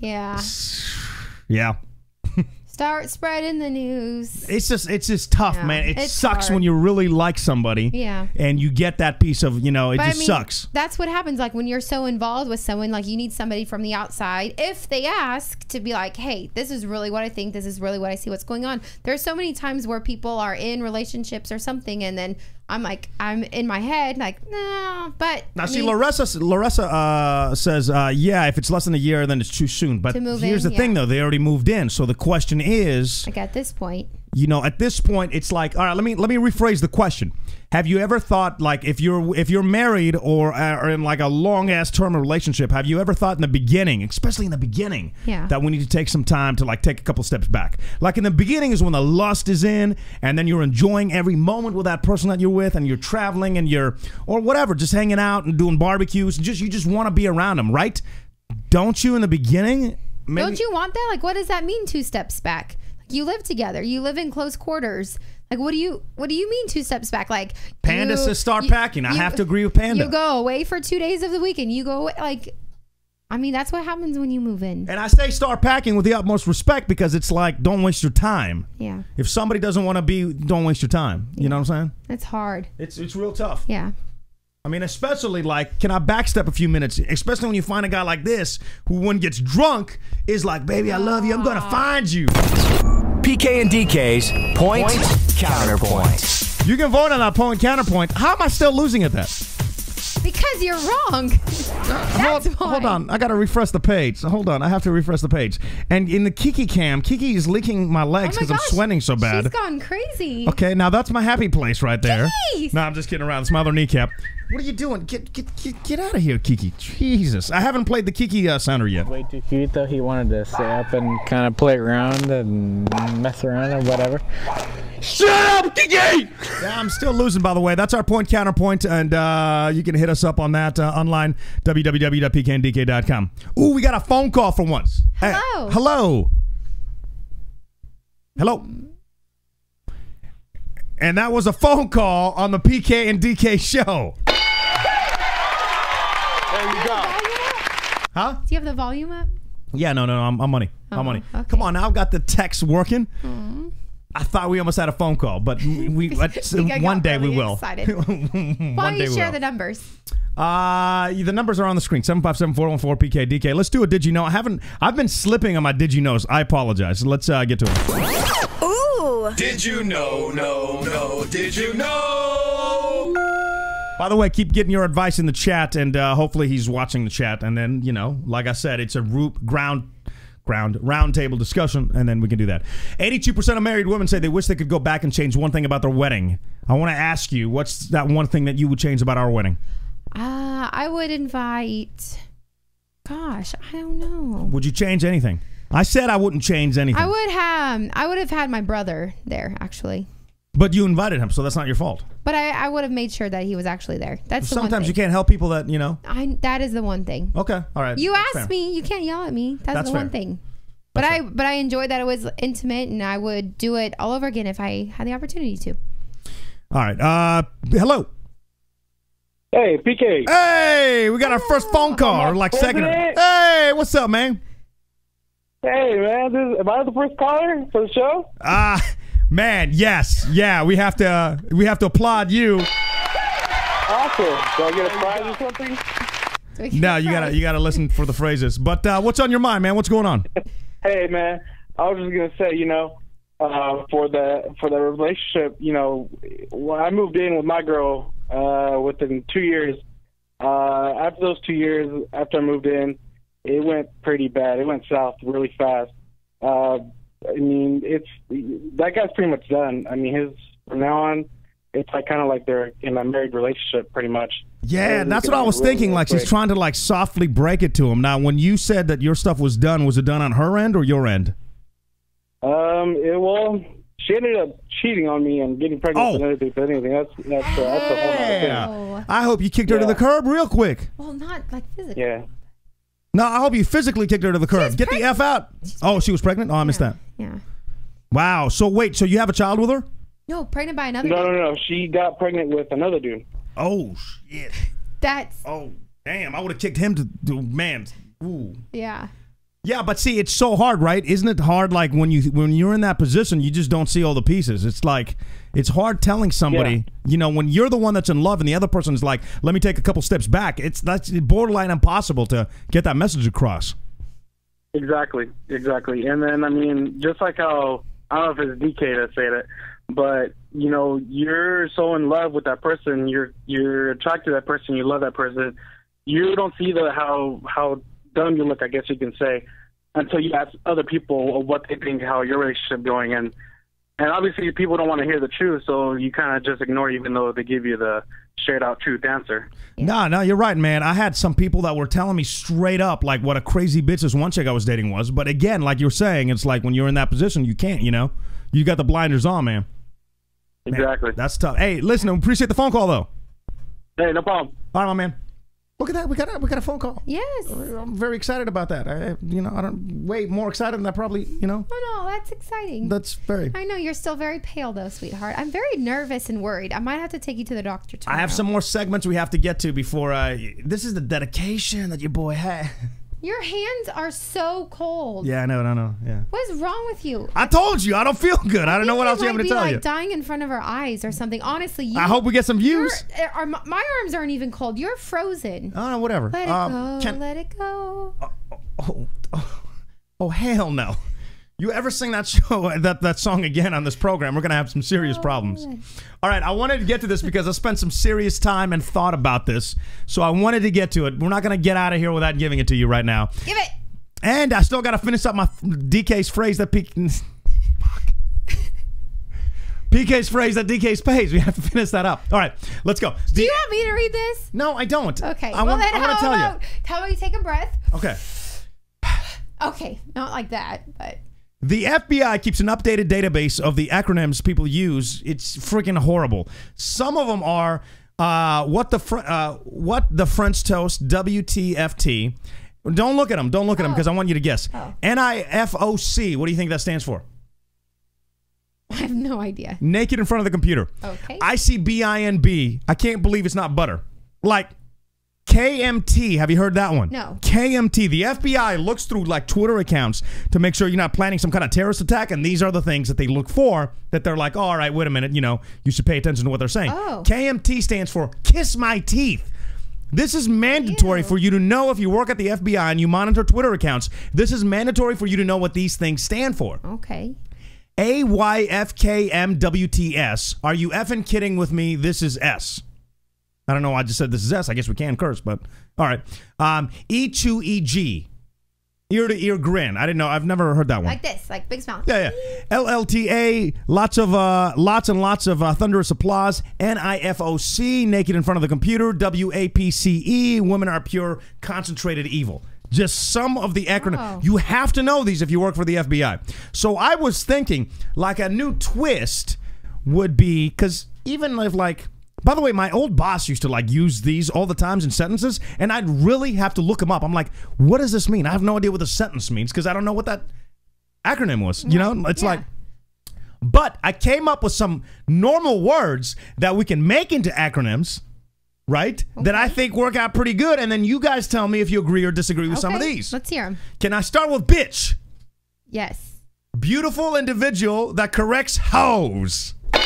Yeah. Yeah. Start spreading the news. It's just tough, man. It sucks when you really like somebody. Yeah. And you get that piece of, sucks. That's what happens. Like when you're so involved with someone, like you need somebody from the outside, if they ask, to be like, hey, this is really what I think. This is really what I see what's going on. There's so many times where people are in relationships or something, and then I'm in my head, like, no, but. Now, see, Larissa says, yeah, if it's less than a year, then it's too soon. But here's the thing, though. They already moved in. So the question is. Like at this point. At this point, it's like, all right, let me rephrase the question. Have you ever thought, like, if you're married or in like a long ass term of relationship, have you ever thought in the beginning, especially in the beginning, that we need to take some time to like take a couple steps back? Like in the beginning is when the lust is in, and then you're enjoying every moment with that person that you're with, and you're traveling and or whatever, just hanging out and doing barbecues, and you just want to be around them, right? Don't you in the beginning? Maybe, don't you want that? Like, what does that mean? 2 steps back. You live together. You live in close quarters. Like, what do you mean 2 steps back? Like, Panda says start packing. I have to agree with Panda. You go away for 2 days of the week, and you go away, like, I mean, that's what happens when you move in. And I say start packing with the utmost respect because it's like, don't waste your time. Yeah. If somebody doesn't want to be, don't waste your time. You know what I'm saying? It's hard. It's real tough. Yeah. I mean, especially like, can I backstep a few minutes? Especially when you find a guy like this who, when gets drunk, is like, baby, I love you. I'm going to find you. PK and DK's Point Counterpoint. You can vote on that point counterpoint. How am I still losing at that? Because you're wrong. Hold on. I got to refresh the page. Hold on. I have to refresh the page. And in the Kiki cam, Kiki is licking my legs because I'm sweating so bad. She's gone crazy. Okay, now that's my happy place right there. Jeez. No, I'm just kidding around. It's my other kneecap. What are you doing? Get out of here, Kiki. Jesus. I haven't played the Kiki sounder yet. Way too cute, though. He wanted to stay up and kind of play around and mess around or whatever. Shut up, Kiki! Yeah, I'm still losing, by the way. That's our point counterpoint, and you can hit us up on that online, www.pkndk.com. Ooh, we got a phone call for once. Hello. Hey, hello. Hello. And that was a phone call on the PK and DK show. There you go. Huh? Do you have the volume up? Yeah, no, I'm money. I'm money. Okay. Come on, now I've got the text working. I thought we almost had a phone call, but one day we will. Why don't you share the numbers? The numbers are on the screen. 757-414-PK-DK. Let's do a Did You Know? I've been slipping on my Did You Knows. I apologize. Let's get to it. Ooh. Did you know? No. Did you know? By the way, keep getting your advice in the chat, and hopefully he's watching the chat. And then, like I said, it's a round table discussion, and then we can do that. 82% of married women say they wish they could go back and change one thing about their wedding. I want to ask you, what's that one thing that you would change about our wedding? I would invite. Gosh, I don't know. Would you change anything? I said I wouldn't change anything. I would have had my brother there, actually. But you invited him, so that's not your fault. But I would have made sure that he was actually there. That's the one thing. Sometimes you can't help people that, that is the one thing. Okay, all right. You asked me. You can't yell at me. That's the one thing. But I enjoyed that it was intimate, and I would do it all over again if I had the opportunity to. All right. Hello. Hey, PK. Hey, we got our first phone call, or like second. Hey, what's up, man? Hey, man. Am I the first caller for the show? Man, yes. Yeah, we have to applaud you. Awesome. Do I get a prize or something? No, you gotta listen for the phrases. But what's on your mind, man? What's going on? Hey, man. I was just gonna say, for the relationship, when I moved in with my girl, within 2 years, after those 2 years, after I moved in, it went pretty bad. It went south really fast. I mean, that guy's pretty much done. I mean, from now on, it's like kind of like they're in a married relationship, pretty much. Yeah, that's what I was thinking. Like she's trying to like softly break it to him. Now, when you said that your stuff was done it done on her end or your end? Well, she ended up cheating on me and getting pregnant with another dude. But anything, that's a whole other thing. I hope you kicked her to the curb real quick. Well, not like physically. Yeah. No, I hope you physically kicked her to the curb. Get the F out. Oh, she was pregnant? Oh, I missed that. Yeah. Wow. So wait, so you have a child with her? No, pregnant by another No. She got pregnant with another dude. Oh, shit. Oh, damn. I would have kicked him to man. Ooh. Yeah. Yeah, but see, it's so hard, right? Isn't it hard? Like when you're in that position, you just don't see all the pieces. It's like it's hard telling somebody, when you're the one that's in love and the other person is like, let me take a couple steps back. That's borderline impossible to get that message across. Exactly. And then, I mean, just like how, I don't know if it's DK that said it, but, you're so in love with that person, you're attracted to that person, you love that person, you don't see how dumb you look, I guess you can say, until you ask other people what they think, how your relationship going, and obviously people don't want to hear the truth, so you kind of just ignore even though they give you the straight out truth answer. No, you're right, man. I had some people that were telling me straight up like what a crazy bitch this one chick I was dating was, but again, like you're saying, it's like when you're in that position, you can't, you got the blinders on, man. Exactly. That's tough. Hey, listen, I appreciate the phone call though. Hey, no problem. All right, my man. Look at that. We got a phone call. Yes. I'm very excited about that. I'm way more excited than that probably, Oh, no, that's exciting. That's very. I know, you're still very pale though, sweetheart. I'm very nervous and worried. I might have to take you to the doctor tomorrow. I have some more segments we have to get to before this is the dedication that your boy had. Your hands are so cold. Yeah, I know. Yeah. What is wrong with you? I told you, I don't feel good. I don't know what else you want me to tell you. Like dying in front of our eyes or something. Honestly, I hope we get some views. My arms aren't even cold. You're frozen. Oh, whatever. Let it go. Let it go. Oh, hell no. You ever sing that that song again on this program, we're going to have some serious problems. All right, I wanted to get to this because I spent some serious time and thought about this, so I wanted to get to it. We're not going to get out of here without giving it to you right now. Give it. And I still got to finish up my DK's phrase that PK's phrase that DK's pays. We have to finish that up. All right, let's go. Do you want me to read this? No, I don't. Okay. I want to tell you. How about you take a breath? Okay. Okay, not like that, but... The FBI keeps an updated database of the acronyms people use. It's freaking horrible. Some of them are what the French toast, WTFT. Don't look at them. Don't look at them because I want you to guess. NIFOC. What do you think that stands for? I have no idea. Naked in front of the computer. Okay. ICBINB. I can't believe it's not butter. Like KMT. Have you heard that one? No. KMT. The FBI looks through like Twitter accounts to make sure you're not planning some kind of terrorist attack, and these are the things that they look for that they're like, oh, all right, wait a minute, you should pay attention to what they're saying. Oh. KMT stands for Kiss My Teeth. This is mandatory for you to know if you work at the FBI and you monitor Twitter accounts. This is mandatory for you to know what these things stand for. Okay. AYFKMWTS. Are you effing kidding with me? This is S. I don't know why I just said this is S. I guess we can curse, but all right. E2EG. Ear to ear grin. I didn't know. I've never heard that one. Like this, like big smile. Yeah. LLTA. Lots and lots of thunderous applause. NIFOC. Naked in front of the computer. WAPCE. Women are pure, concentrated evil. Just some of the acronyms. Oh. You have to know these if you work for the FBI. So I was thinking, like a new twist would be, because even if like, by the way, my old boss used to like use these all the times in sentences, and I'd really have to look them up. I'm like, what does this mean? I have no idea what the sentence means because I don't know what that acronym was. It's like, but I came up with some normal words that we can make into acronyms. Right? Okay. That I think work out pretty good, and then you guys tell me if you agree or disagree with some of these. Let's hear them. Can I start with bitch? Yes. Beautiful individual that corrects hoes. You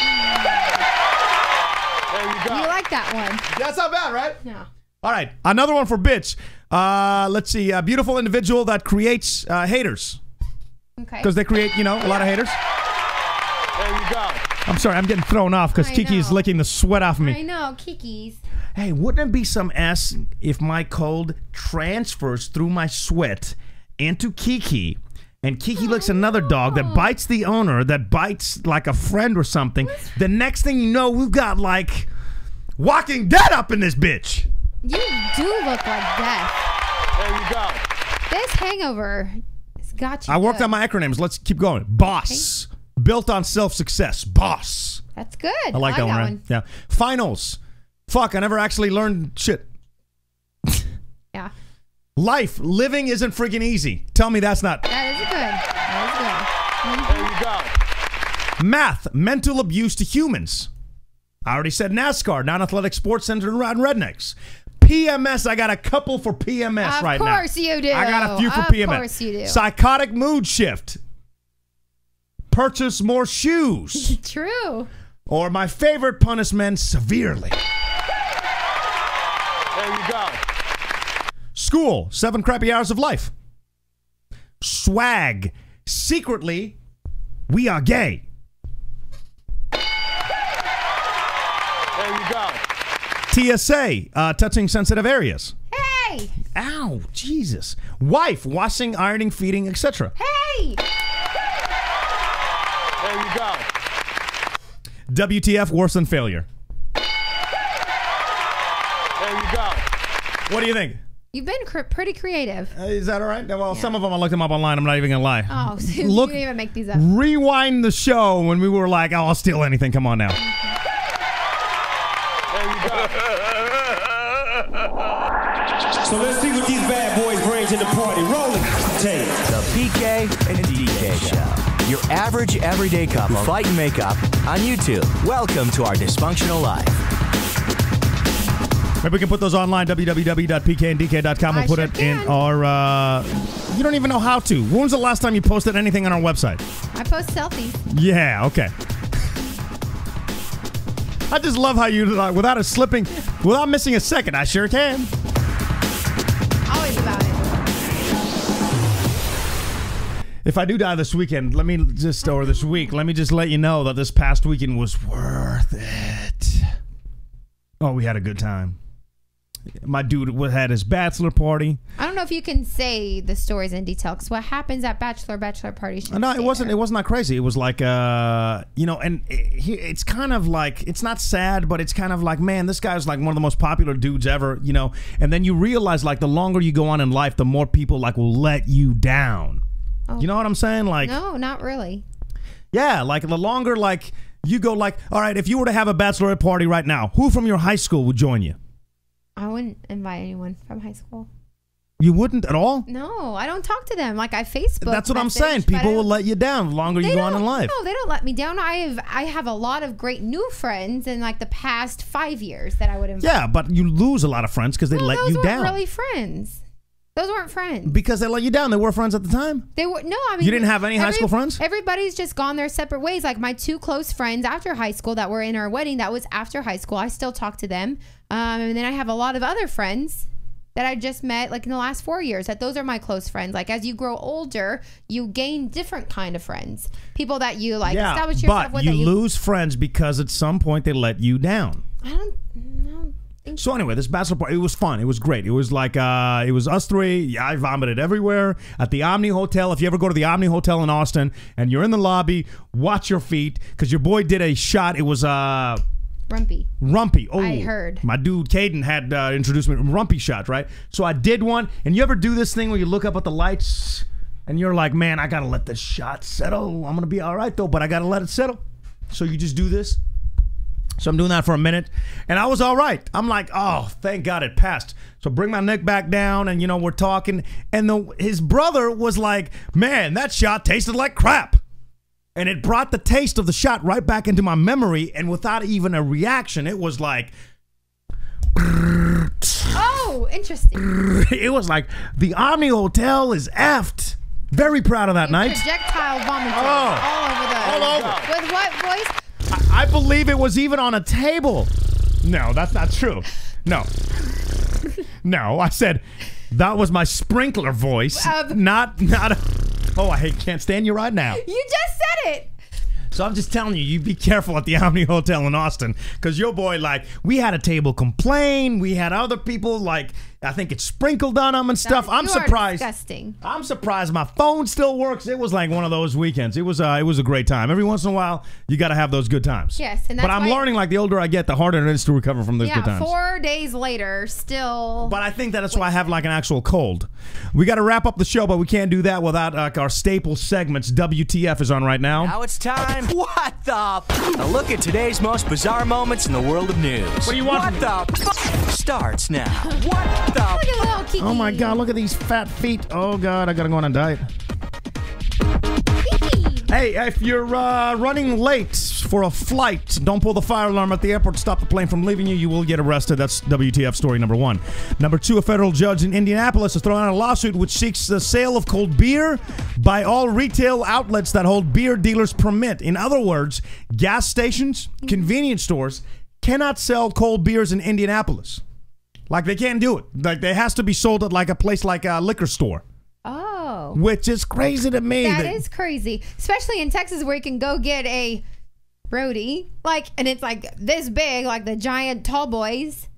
like that one. That's not bad, right? Yeah. All right. Another one for bitch. Let's see. Beautiful individual that creates haters. Okay. Because they create, a lot of haters. There you go. I'm sorry, I'm getting thrown off because Kiki is licking the sweat off me. I know, Kiki's. Hey, wouldn't it be some S if my cold transfers through my sweat into Kiki, and Kiki licks another dog that bites the owner, that bites like a friend or something? The next thing you know, we've got like Walking Dead up in this bitch. You do look like death. There you go. This hangover has got you. I worked on my acronyms. Let's keep going. Boss. Okay. Built on self-success. Boss. That's good. I like that one, right? Yeah. Finals. Fuck, I never actually learned shit. Yeah. Life. Living isn't freaking easy. Tell me that's not. That is good. There you go. Math. Mental abuse to humans. I already said N.A.S.C.A.R, non-athletic sports centered around rednecks. PMS, I got a couple for PMS right now. Of course you do. I got a few for PMS. Of course you do. Psychotic mood shift. Purchase more shoes. True. Or my favorite punishment, severely. There you go. School, 7 crappy hours of life. Swag, secretly, we are gay. There you go. TSA, touching sensitive areas. Hey! Ow, Jesus. Wife, washing, ironing, feeding, etc. Hey! There you go. WTF, worse than failure. There you go. What do you think? You've been pretty creative. Is that all right? Well, some of them I looked them up online. I'm not even going to lie. Oh, so Look, you didn't even make these up. Rewind the show when we were like, oh, I'll steal anything. Come on now. There you go. So let's see what these bad boys bring to the party. Rolling tape. The PK and DK Show. Your average everyday couple fight and make up on YouTube. Welcome to our dysfunctional life. Maybe we can put those online, www.pkanddk.com. We'll put it in our... you don't even know how to. When was the last time you posted anything on our website? I post selfies. Yeah, okay. I just love how you, without missing a second, I sure can. Always about it. If I do die this weekend, this week, let me just let you know that this past weekend was worth it. Oh, we had a good time. My dude had his bachelor party. I don't know if you can say the stories in detail, because what happens at bachelor parties. No, it wasn't that crazy. It was like, and it's kind of like, it's not sad, but it's kind of like, man, this guy's like one of the most popular dudes ever, and then you realize like the longer you go on in life, the more people like will let you down. Oh. You know what I'm saying? Like, no, not really. Yeah, like the longer like you go, like, all right, if you were to have a bachelorette party right now, who from your high school would join you? I wouldn't invite anyone from high school. You wouldn't at all? No, I don't talk to them. Like, I Facebook. That's what I'm saying. People will let you down the longer you go on in life. No, they don't let me down. I have a lot of great new friends in like the past 5 years that I would invite. Yeah, but you lose a lot of friends because they let you down. Those weren't really friends. Those weren't friends. Because they let you down. They were friends at the time? They were. No, I mean. You didn't have any high school friends? Everybody's just gone their separate ways. Like my 2 close friends after high school that were in our wedding, that was after high school. I still talk to them. And then I have a lot of other friends that I just met like in the last 4 years. That those are my close friends. Like as you grow older, you gain different kind of friends. People that you like establish yourself with. But you lose friends because at some point they let you down. I don't know. So anyway, this bachelor party, it was fun. It was great. It was like, it was us 3. Yeah, I vomited everywhere. At the Omni Hotel, if you ever go to the Omni Hotel in Austin and you're in the lobby, watch your feet because your boy did a shot. It was Rumpy. Oh, I heard. My dude Caden had introduced me to Rumpy shots, right? So I did one. And you ever do this thing where you look up at the lights and you're like, man, I got to let this shot settle. I'm going to be all right, though, but I got to let it settle. So you just do this. So I'm doing that for a minute, and I was all right. I'm like, oh, thank God it passed. So bring my neck back down, and, we're talking. And his brother was like, man, that shot tasted like crap. And it brought the taste of the shot right back into my memory, and without even a reaction, it was like... Oh, interesting. It was like, the Omni Hotel is effed. Very proud of that night. Projectile vomiting all over. With what voice? I believe it was even on a table. No, that's not true. No, I said that was my sprinkler voice, not a... Oh, I can't stand you right now. You just said it. So I'm just telling you be careful at the Omni Hotel in Austin, because your boy, like, we had a table complain. We had other people, like, I think it sprinkled on them and stuff. I'm surprised. Disgusting. I'm surprised my phone still works. It was like one of those weekends. It was a great time. Every once in a while, you got to have those good times. Yes, and that's but I'm learning, like, the older I get, the harder it is to recover from those good times. 4 days later, still. But I think that's why I have like an actual cold. We got to wrap up the show, but we can't do that without our staple segments. WTF is on right now. Now it's time. What the? A look at today's most bizarre moments in the world of news. What do you want? What the? Starts now. What the? Look at little Kiki. Oh my God, look at these fat feet. Oh God, I gotta go on a diet. Hey, if you're running late for a flight, don't pull the fire alarm at the airport to stop the plane from leaving you. You will get arrested. That's WTF story number 1. Number 2, a federal judge in Indianapolis has thrown out a lawsuit which seeks the sale of cold beer by all retail outlets that hold beer dealers' permit. In other words, gas stations, convenience stores cannot sell cold beers in Indianapolis. Like, they can't do it. Like, they has to be sold at like a place like a liquor store. Oh. Which is crazy to me. That is crazy. Especially in Texas, where you can go get a roadie, like, and it's like this big, like the giant tall boys,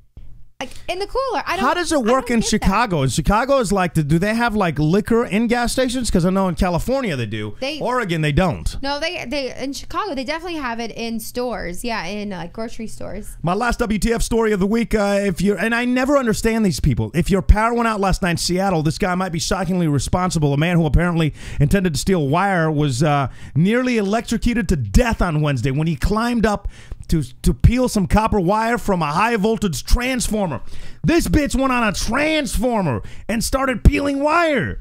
like in the cooler. How does it work in Chicago? In Chicago, is like, do they have like liquor in gas stations? Because I know in California they do. Oregon, they don't. No, they in Chicago they definitely have it in stores. Yeah, in grocery stores. My last WTF story of the week. And I never understand these people. If your power went out last night in Seattle, this guy might be shockingly responsible. A man who apparently intended to steal wire was nearly electrocuted to death on Wednesday when he climbed up to peel some copper wire from a high voltage transformer. This bitch went on a transformer and started peeling wire.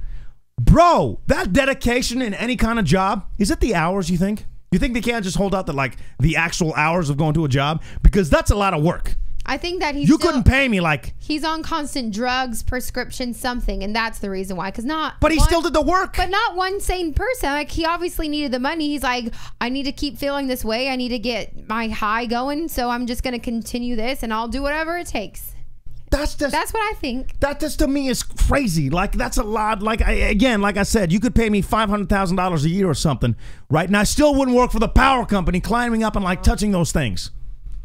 Bro, that dedication in any kind of job, is it the hours, you think? You think they can't just hold out the actual hours of going to a job? Because that's a lot of work. I think that you couldn't pay me he's on constant drugs, prescription, something, and that's the reason why. But he still did the work. But not one sane person. Like, he obviously needed the money. He's like, I need to keep feeling this way. I need to get my high going. So I'm just going to continue this, and I'll do whatever it takes. That's what I think. That just to me is crazy. Like, that's a lot. Like, like I said, you could pay me $500,000 a year or something, right? And I still wouldn't work for the power company, climbing up and touching those things.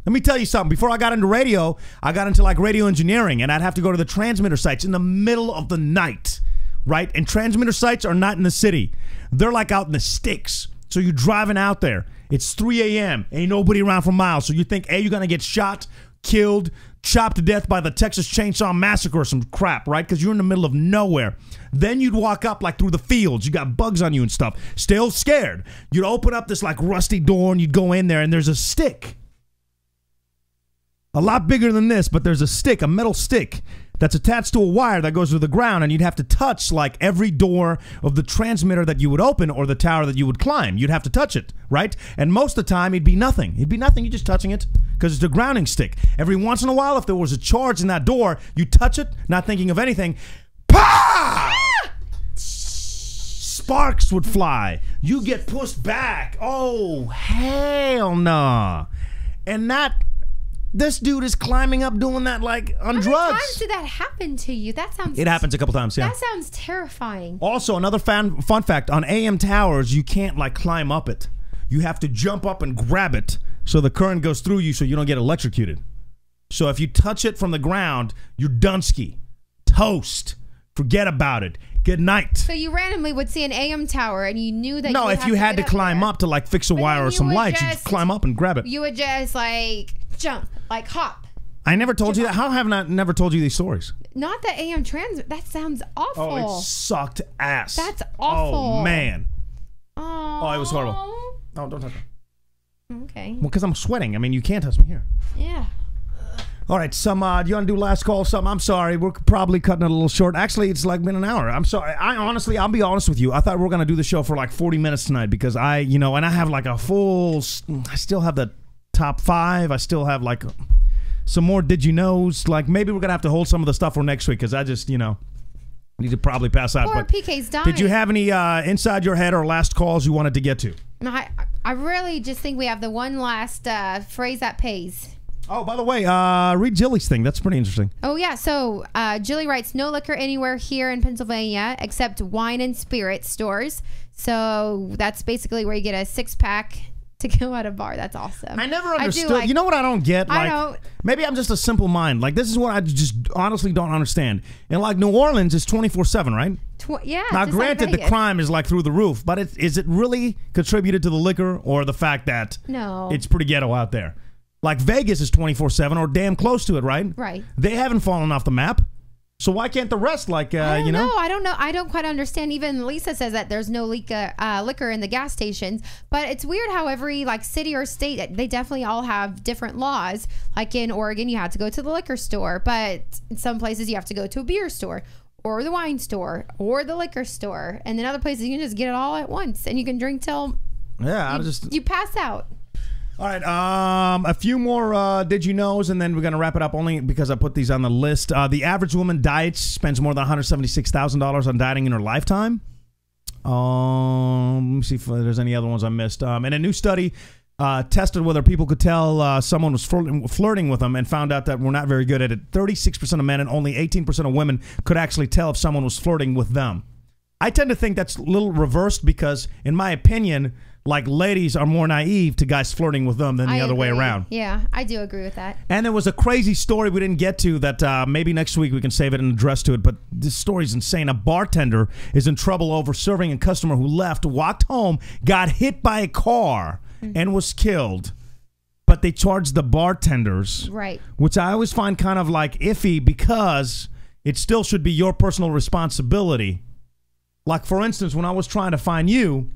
Let me tell you something. Before I got into radio, I got into radio engineering, and I'd have to go to the transmitter sites in the middle of the night, right? And transmitter sites are not in the city. They're out in the sticks. So you're driving out there. It's 3 a.m. Ain't nobody around for miles. So you think, A, you're going to get shot, killed, chopped to death by the Texas Chainsaw Massacre or some crap, right? Because you're in the middle of nowhere. Then you'd walk up through the fields. You got bugs on you and stuff. Still scared. You'd open up this rusty door, and you'd go in there, and there's a stick. A lot bigger than this, but there's a stick, a metal stick, that's attached to a wire that goes to the ground, and you'd have to touch every door of the transmitter that you would open or the tower that you would climb. You'd have to touch it, right? And most of the time, it'd be nothing. It'd be nothing. You're just touching it because it's a grounding stick. Every once in a while, if there was a charge in that door, you touch it, not thinking of anything. Pow! Sparks would fly. You get pushed back. Oh, hell no. And this dude is climbing up doing that on drugs. How many times did that happen to you? That sounds... It happens a couple times, yeah. That sounds terrifying. Also, another fun fact, on AM towers, you can't climb up it. You have to jump up and grab it so the current goes through you so you don't get electrocuted. So if you touch it from the ground, you're Dunsky. Toast. Forget about it. Good night. So you randomly would see an AM tower and you knew that if you had to climb up to fix a wire or some lights, you'd climb up and grab it. You would just jump, hop. I never told you that. How have I never told you these stories? Not the AM trans. That sounds awful. Oh, it sucked ass. That's awful. Oh, man. Oh, it was horrible. Oh, don't touch me. Okay. Well, because I'm sweating. I mean, you can't touch me here. Yeah. All right, do you want to do last call or something? I'm sorry. We're probably cutting it a little short. Actually, it's been an hour. I'm sorry. I'll be honest with you. I thought we were going to do the show for 40 minutes tonight because and I have a full, I still have the top 5. I still have some more did you knows. Maybe we're going to have to hold some of the stuff for next week because I just, need to probably pass out. Poor PK's dying. Did you have any inside your head or last calls you wanted to get to? No, I really just think we have the one last phrase that pays. Oh, by the way, read Jilly's thing. That's pretty interesting. Oh, yeah. So Jilly writes, no liquor anywhere here in Pennsylvania except wine and spirit stores. So that's basically where you get a 6-pack to go at a bar. That's awesome. I never understood. You know what I don't get? Like, I don't. Maybe I'm just a simple mind. Like, this is what I just honestly don't understand. And like New Orleans is 24/7, right? Yeah. Now, just granted, like the Vegas. crime is like through the roof, but is it really contributed to the liquor or the fact that it's pretty ghetto out there? Like Vegas is 24/7 or damn close to it, right? Right. They haven't fallen off the map. So why can't the rest, like, I don't know. I don't quite understand. Even Lisa says that there's no liquor in the gas stations. But it's weird how every like city or state, they definitely all have different laws. Like in Oregon, you have to go to the liquor store. But in some places, you have to go to a beer store or the wine store or the liquor store. And then other places, you can just get it all at once. And you can drink till you pass out. All right, a few more did you knows, and then we're going to wrap it up only because I put these on the list. The average woman diets, spends more than $176,000 on dieting in her lifetime. Let me see if there's any other ones I missed. And a new study tested whether people could tell someone was flirting with them and found out that we're not very good at it. 36% of men and only 18% of women could actually tell if someone was flirting with them. I tend to think that's a little reversed because, in my opinion, like ladies are more naive to guys flirting with them than the other way around. Yeah, I do agree with that. And there was a crazy story we didn't get to that maybe next week we can save it and address to it, but this story's insane. A bartender is in trouble over serving a customer who left, walked home, got hit by a car, and was killed. But they charged the bartenders. Right. Which I always find kind of like iffy because it still should be your personal responsibility. Like, for instance, when I was trying to find you,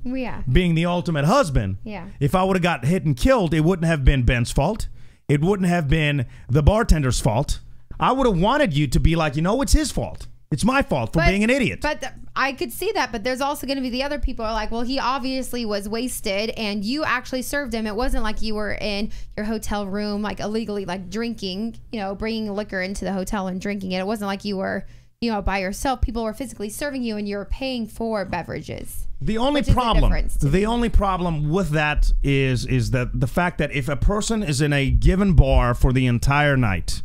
being the ultimate husband, if I would have got hit and killed, it wouldn't have been Ben's fault. It wouldn't have been the bartender's fault. I would have wanted you to be like, it's his fault. It's my fault for being an idiot. But I could see that, but there's also going to be the other people who are like, well, he obviously was wasted, and you actually served him. It wasn't like you were in your hotel room, like, illegally, like, drinking, bringing liquor into the hotel and drinking it. It wasn't like you were by yourself. People were physically serving you and you were paying for beverages. The only problem with that is that the fact that if a person is in a given bar for the entire night,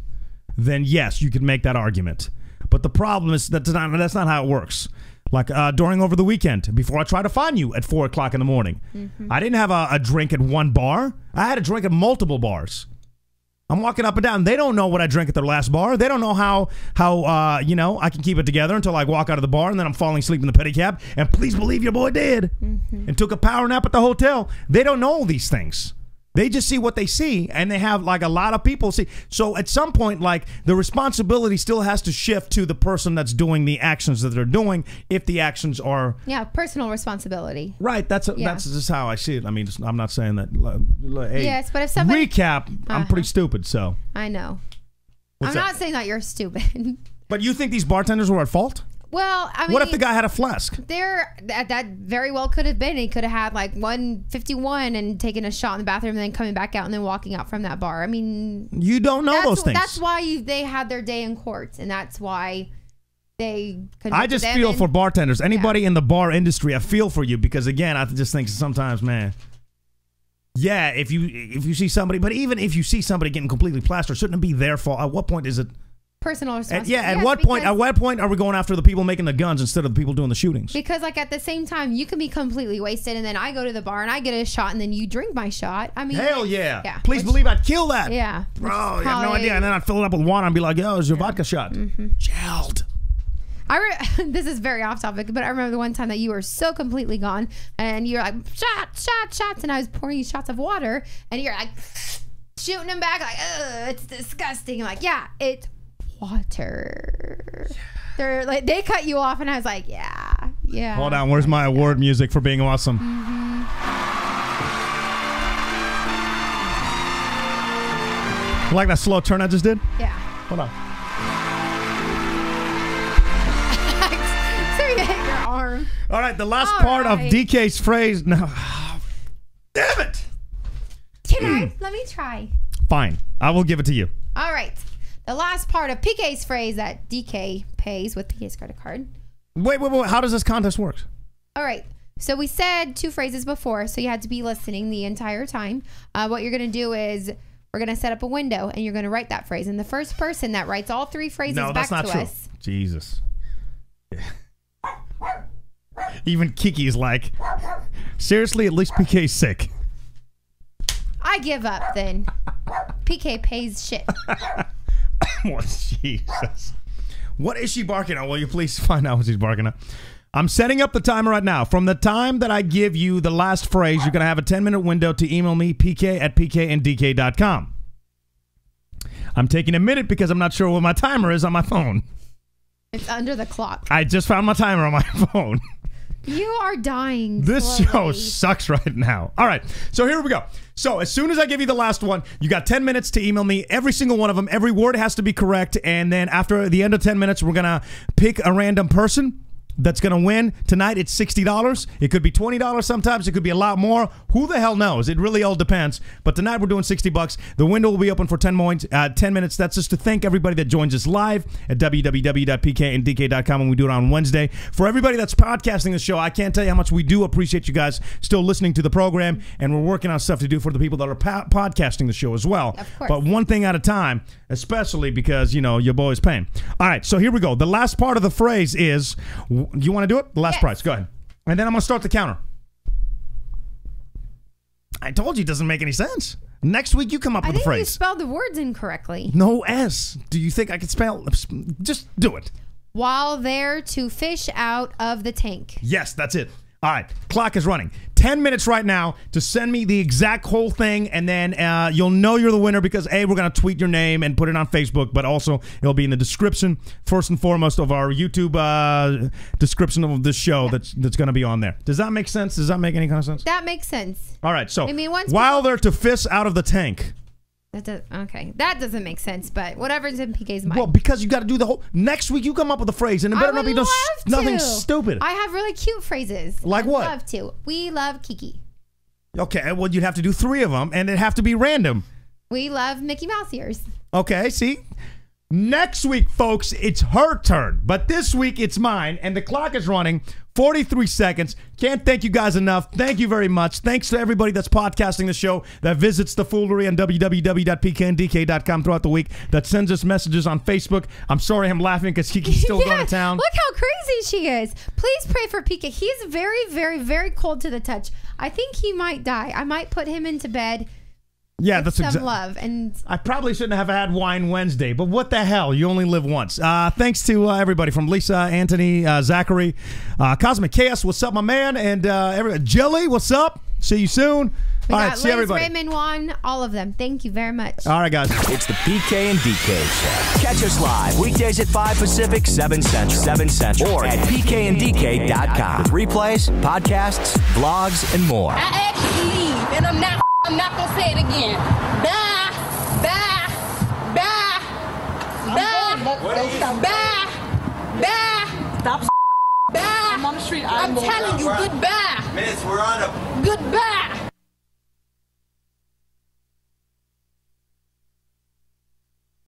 then yes, you could make that argument. But the problem is that's not how it works. Like during over the weekend, before I tried to find you at 4 o'clock in the morning, I didn't have a drink at one bar. I had a drink at multiple bars. I'm walking up and down. They don't know what I drank at their last bar. They don't know how I can keep it together until I walk out of the bar and then I'm falling asleep in the pedicab. And please believe your boy did. And took a power nap at the hotel. They don't know these things. They just see what they see, and they have like a lot of people see. So at some point, like the responsibility still has to shift to the person that's doing the actions that they're doing. If the actions are personal responsibility, right? That's just how I see it. I mean, I'm not saying that. Hey, yes, but if somebody recap, I'm pretty stupid. So I know. What's I'm not saying that you're stupid. But you think these bartenders were at fault? Well, I mean, what if the guy had a flask? That very well could have been. He could have had like 151 and taken a shot in the bathroom and then coming back out and then walking out from that bar. I mean, you don't know those things. That's why they had their day in court, and that's why they. I just feel for bartenders. Anybody in the bar industry, I feel for you because again, I just think sometimes, man. Yeah, if you see somebody, but even if you see somebody getting completely plastered, shouldn't it be their fault? At what point is it? Personal responsibility. At what point are we going after the people making the guns instead of the people doing the shootings? Because like at the same time, you can be completely wasted, and then I go to the bar and I get a shot, and then you drink my shot. I mean, hell yeah! Please believe I'd kill that. Yeah, bro, you have no idea. And then I'd fill it up with water and be like, "Yo, it's your vodka shot." Gelled. This is very off topic, but I remember the one time that you were so completely gone, and you're like shots, and I was pouring you shots of water, and you're like shooting them back, like, ugh, it's disgusting. I'm like, yeah, it's water. They're like, they cut you off, and I was like, yeah. Hold on, where's my award music for being awesome? Like that slow turn I just did? Yeah. Hold on. So you hit your arm. All right, the last part of DK's phrase. No, damn it. Can I? Let me try. Fine, I will give it to you. All right. The last part of PK's phrase that DK pays with PK's credit card. Wait. How does this contest work? All right. So we said 2 phrases before, so you had to be listening the entire time. What you're going to do is we're going to set up a window, and you're going to write that phrase. And the first person that writes all 3 phrases back to us. Jesus. Even Kiki's like, seriously, at least PK's sick. I give up then. PK pays shit. Oh, Jesus. What is she barking at? Will you please find out what she's barking at? I'm setting up the timer right now. From the time that I give you the last phrase, you're going to have a 10-minute window to email me, pk@pkandk.com. I'm taking a minute because I'm not sure what my timer is on my phone. It's under the clock. I just found my timer on my phone. You are dying. This slowly. show sucks right now. All right, so here we go. So as soon as I give you the last one, you got 10 minutes to email me every single one of them. Every word has to be correct. And then after the end of 10 minutes, we're going to pick a random person that's going to win. Tonight, it's $60. It could be $20 sometimes. It could be a lot more. Who the hell knows? It really all depends. But tonight, we're doing $60. The window will be open for 10 minutes. That's just to thank everybody that joins us live at www.pkandk.com when we do it on Wednesday. For everybody that's podcasting the show, I can't tell you how much we do appreciate you guys still listening to the program. And we're working on stuff to do for the people that are podcasting the show as well. Of course. But one thing at a time, especially because, you know, your boy's paying. All right, so here we go. The last part of the phrase is... You want to do it? The last price. Go ahead. And then I'm going to start the counter. I told you it doesn't make any sense. Next week, you come up with a phrase. I think you spelled the words incorrectly. No S. Do you think I could spell? Just do it. While they're to fish out of the tank. Yes, that's it. All right. Clock is running. 10 minutes right now to send me the exact whole thing, and then you'll know you're the winner because, A, we're going to tweet your name and put it on Facebook, but also it'll be in the description, first and foremost, of our YouTube description of this show that's going to be on there. Does that make sense? Does that make any kind of sense? That makes sense. All right, so I mean, while they're to fish out of the tank. Okay, that doesn't make sense, but whatever's in PK's mind. Well, because you got to do the whole... Next week, you come up with a phrase, and it better not be nothing stupid. I have really cute phrases. Like what? I'd love to. We love Kiki. Okay, well, you'd have to do 3 of them, and it'd have to be random. We love Mickey Mouse ears. Okay, see? Next week, folks, it's her turn. But this week, it's mine, and the clock is running 43 seconds. Can't thank you guys enough. Thank you very much. Thanks to everybody that's podcasting the show, that visits the foolery on www.pkandk.com throughout the week, that sends us messages on Facebook. I'm sorry I'm laughing because Kiki's still going to town. Look how crazy she is. Please pray for PK. He's very, very, very cold to the touch. I think he might die. I might put him into bed. Yeah, that's some love. And I probably shouldn't have had Wine Wednesday, but what the hell? You only live once. Thanks to everybody from Lisa, Anthony, Zachary, Cosmic Chaos. What's up, my man? And everybody. Jelly, what's up? See you soon. We all got right, see Liz, everybody. Raymond, Juan, all of them. Thank you very much. All right, guys. It's the PK and DK Show. Catch us live weekdays at 5 Pacific, 7 Central, or at pkanddk.com. With replays, podcasts, vlogs, and more. I actually leave, and I'm not gonna say it again. Bye, bye, bye, bye, bye, bye. Stop. Bye. I'm on the street. I'm telling you, goodbye. Miss, we're on a... Goodbye.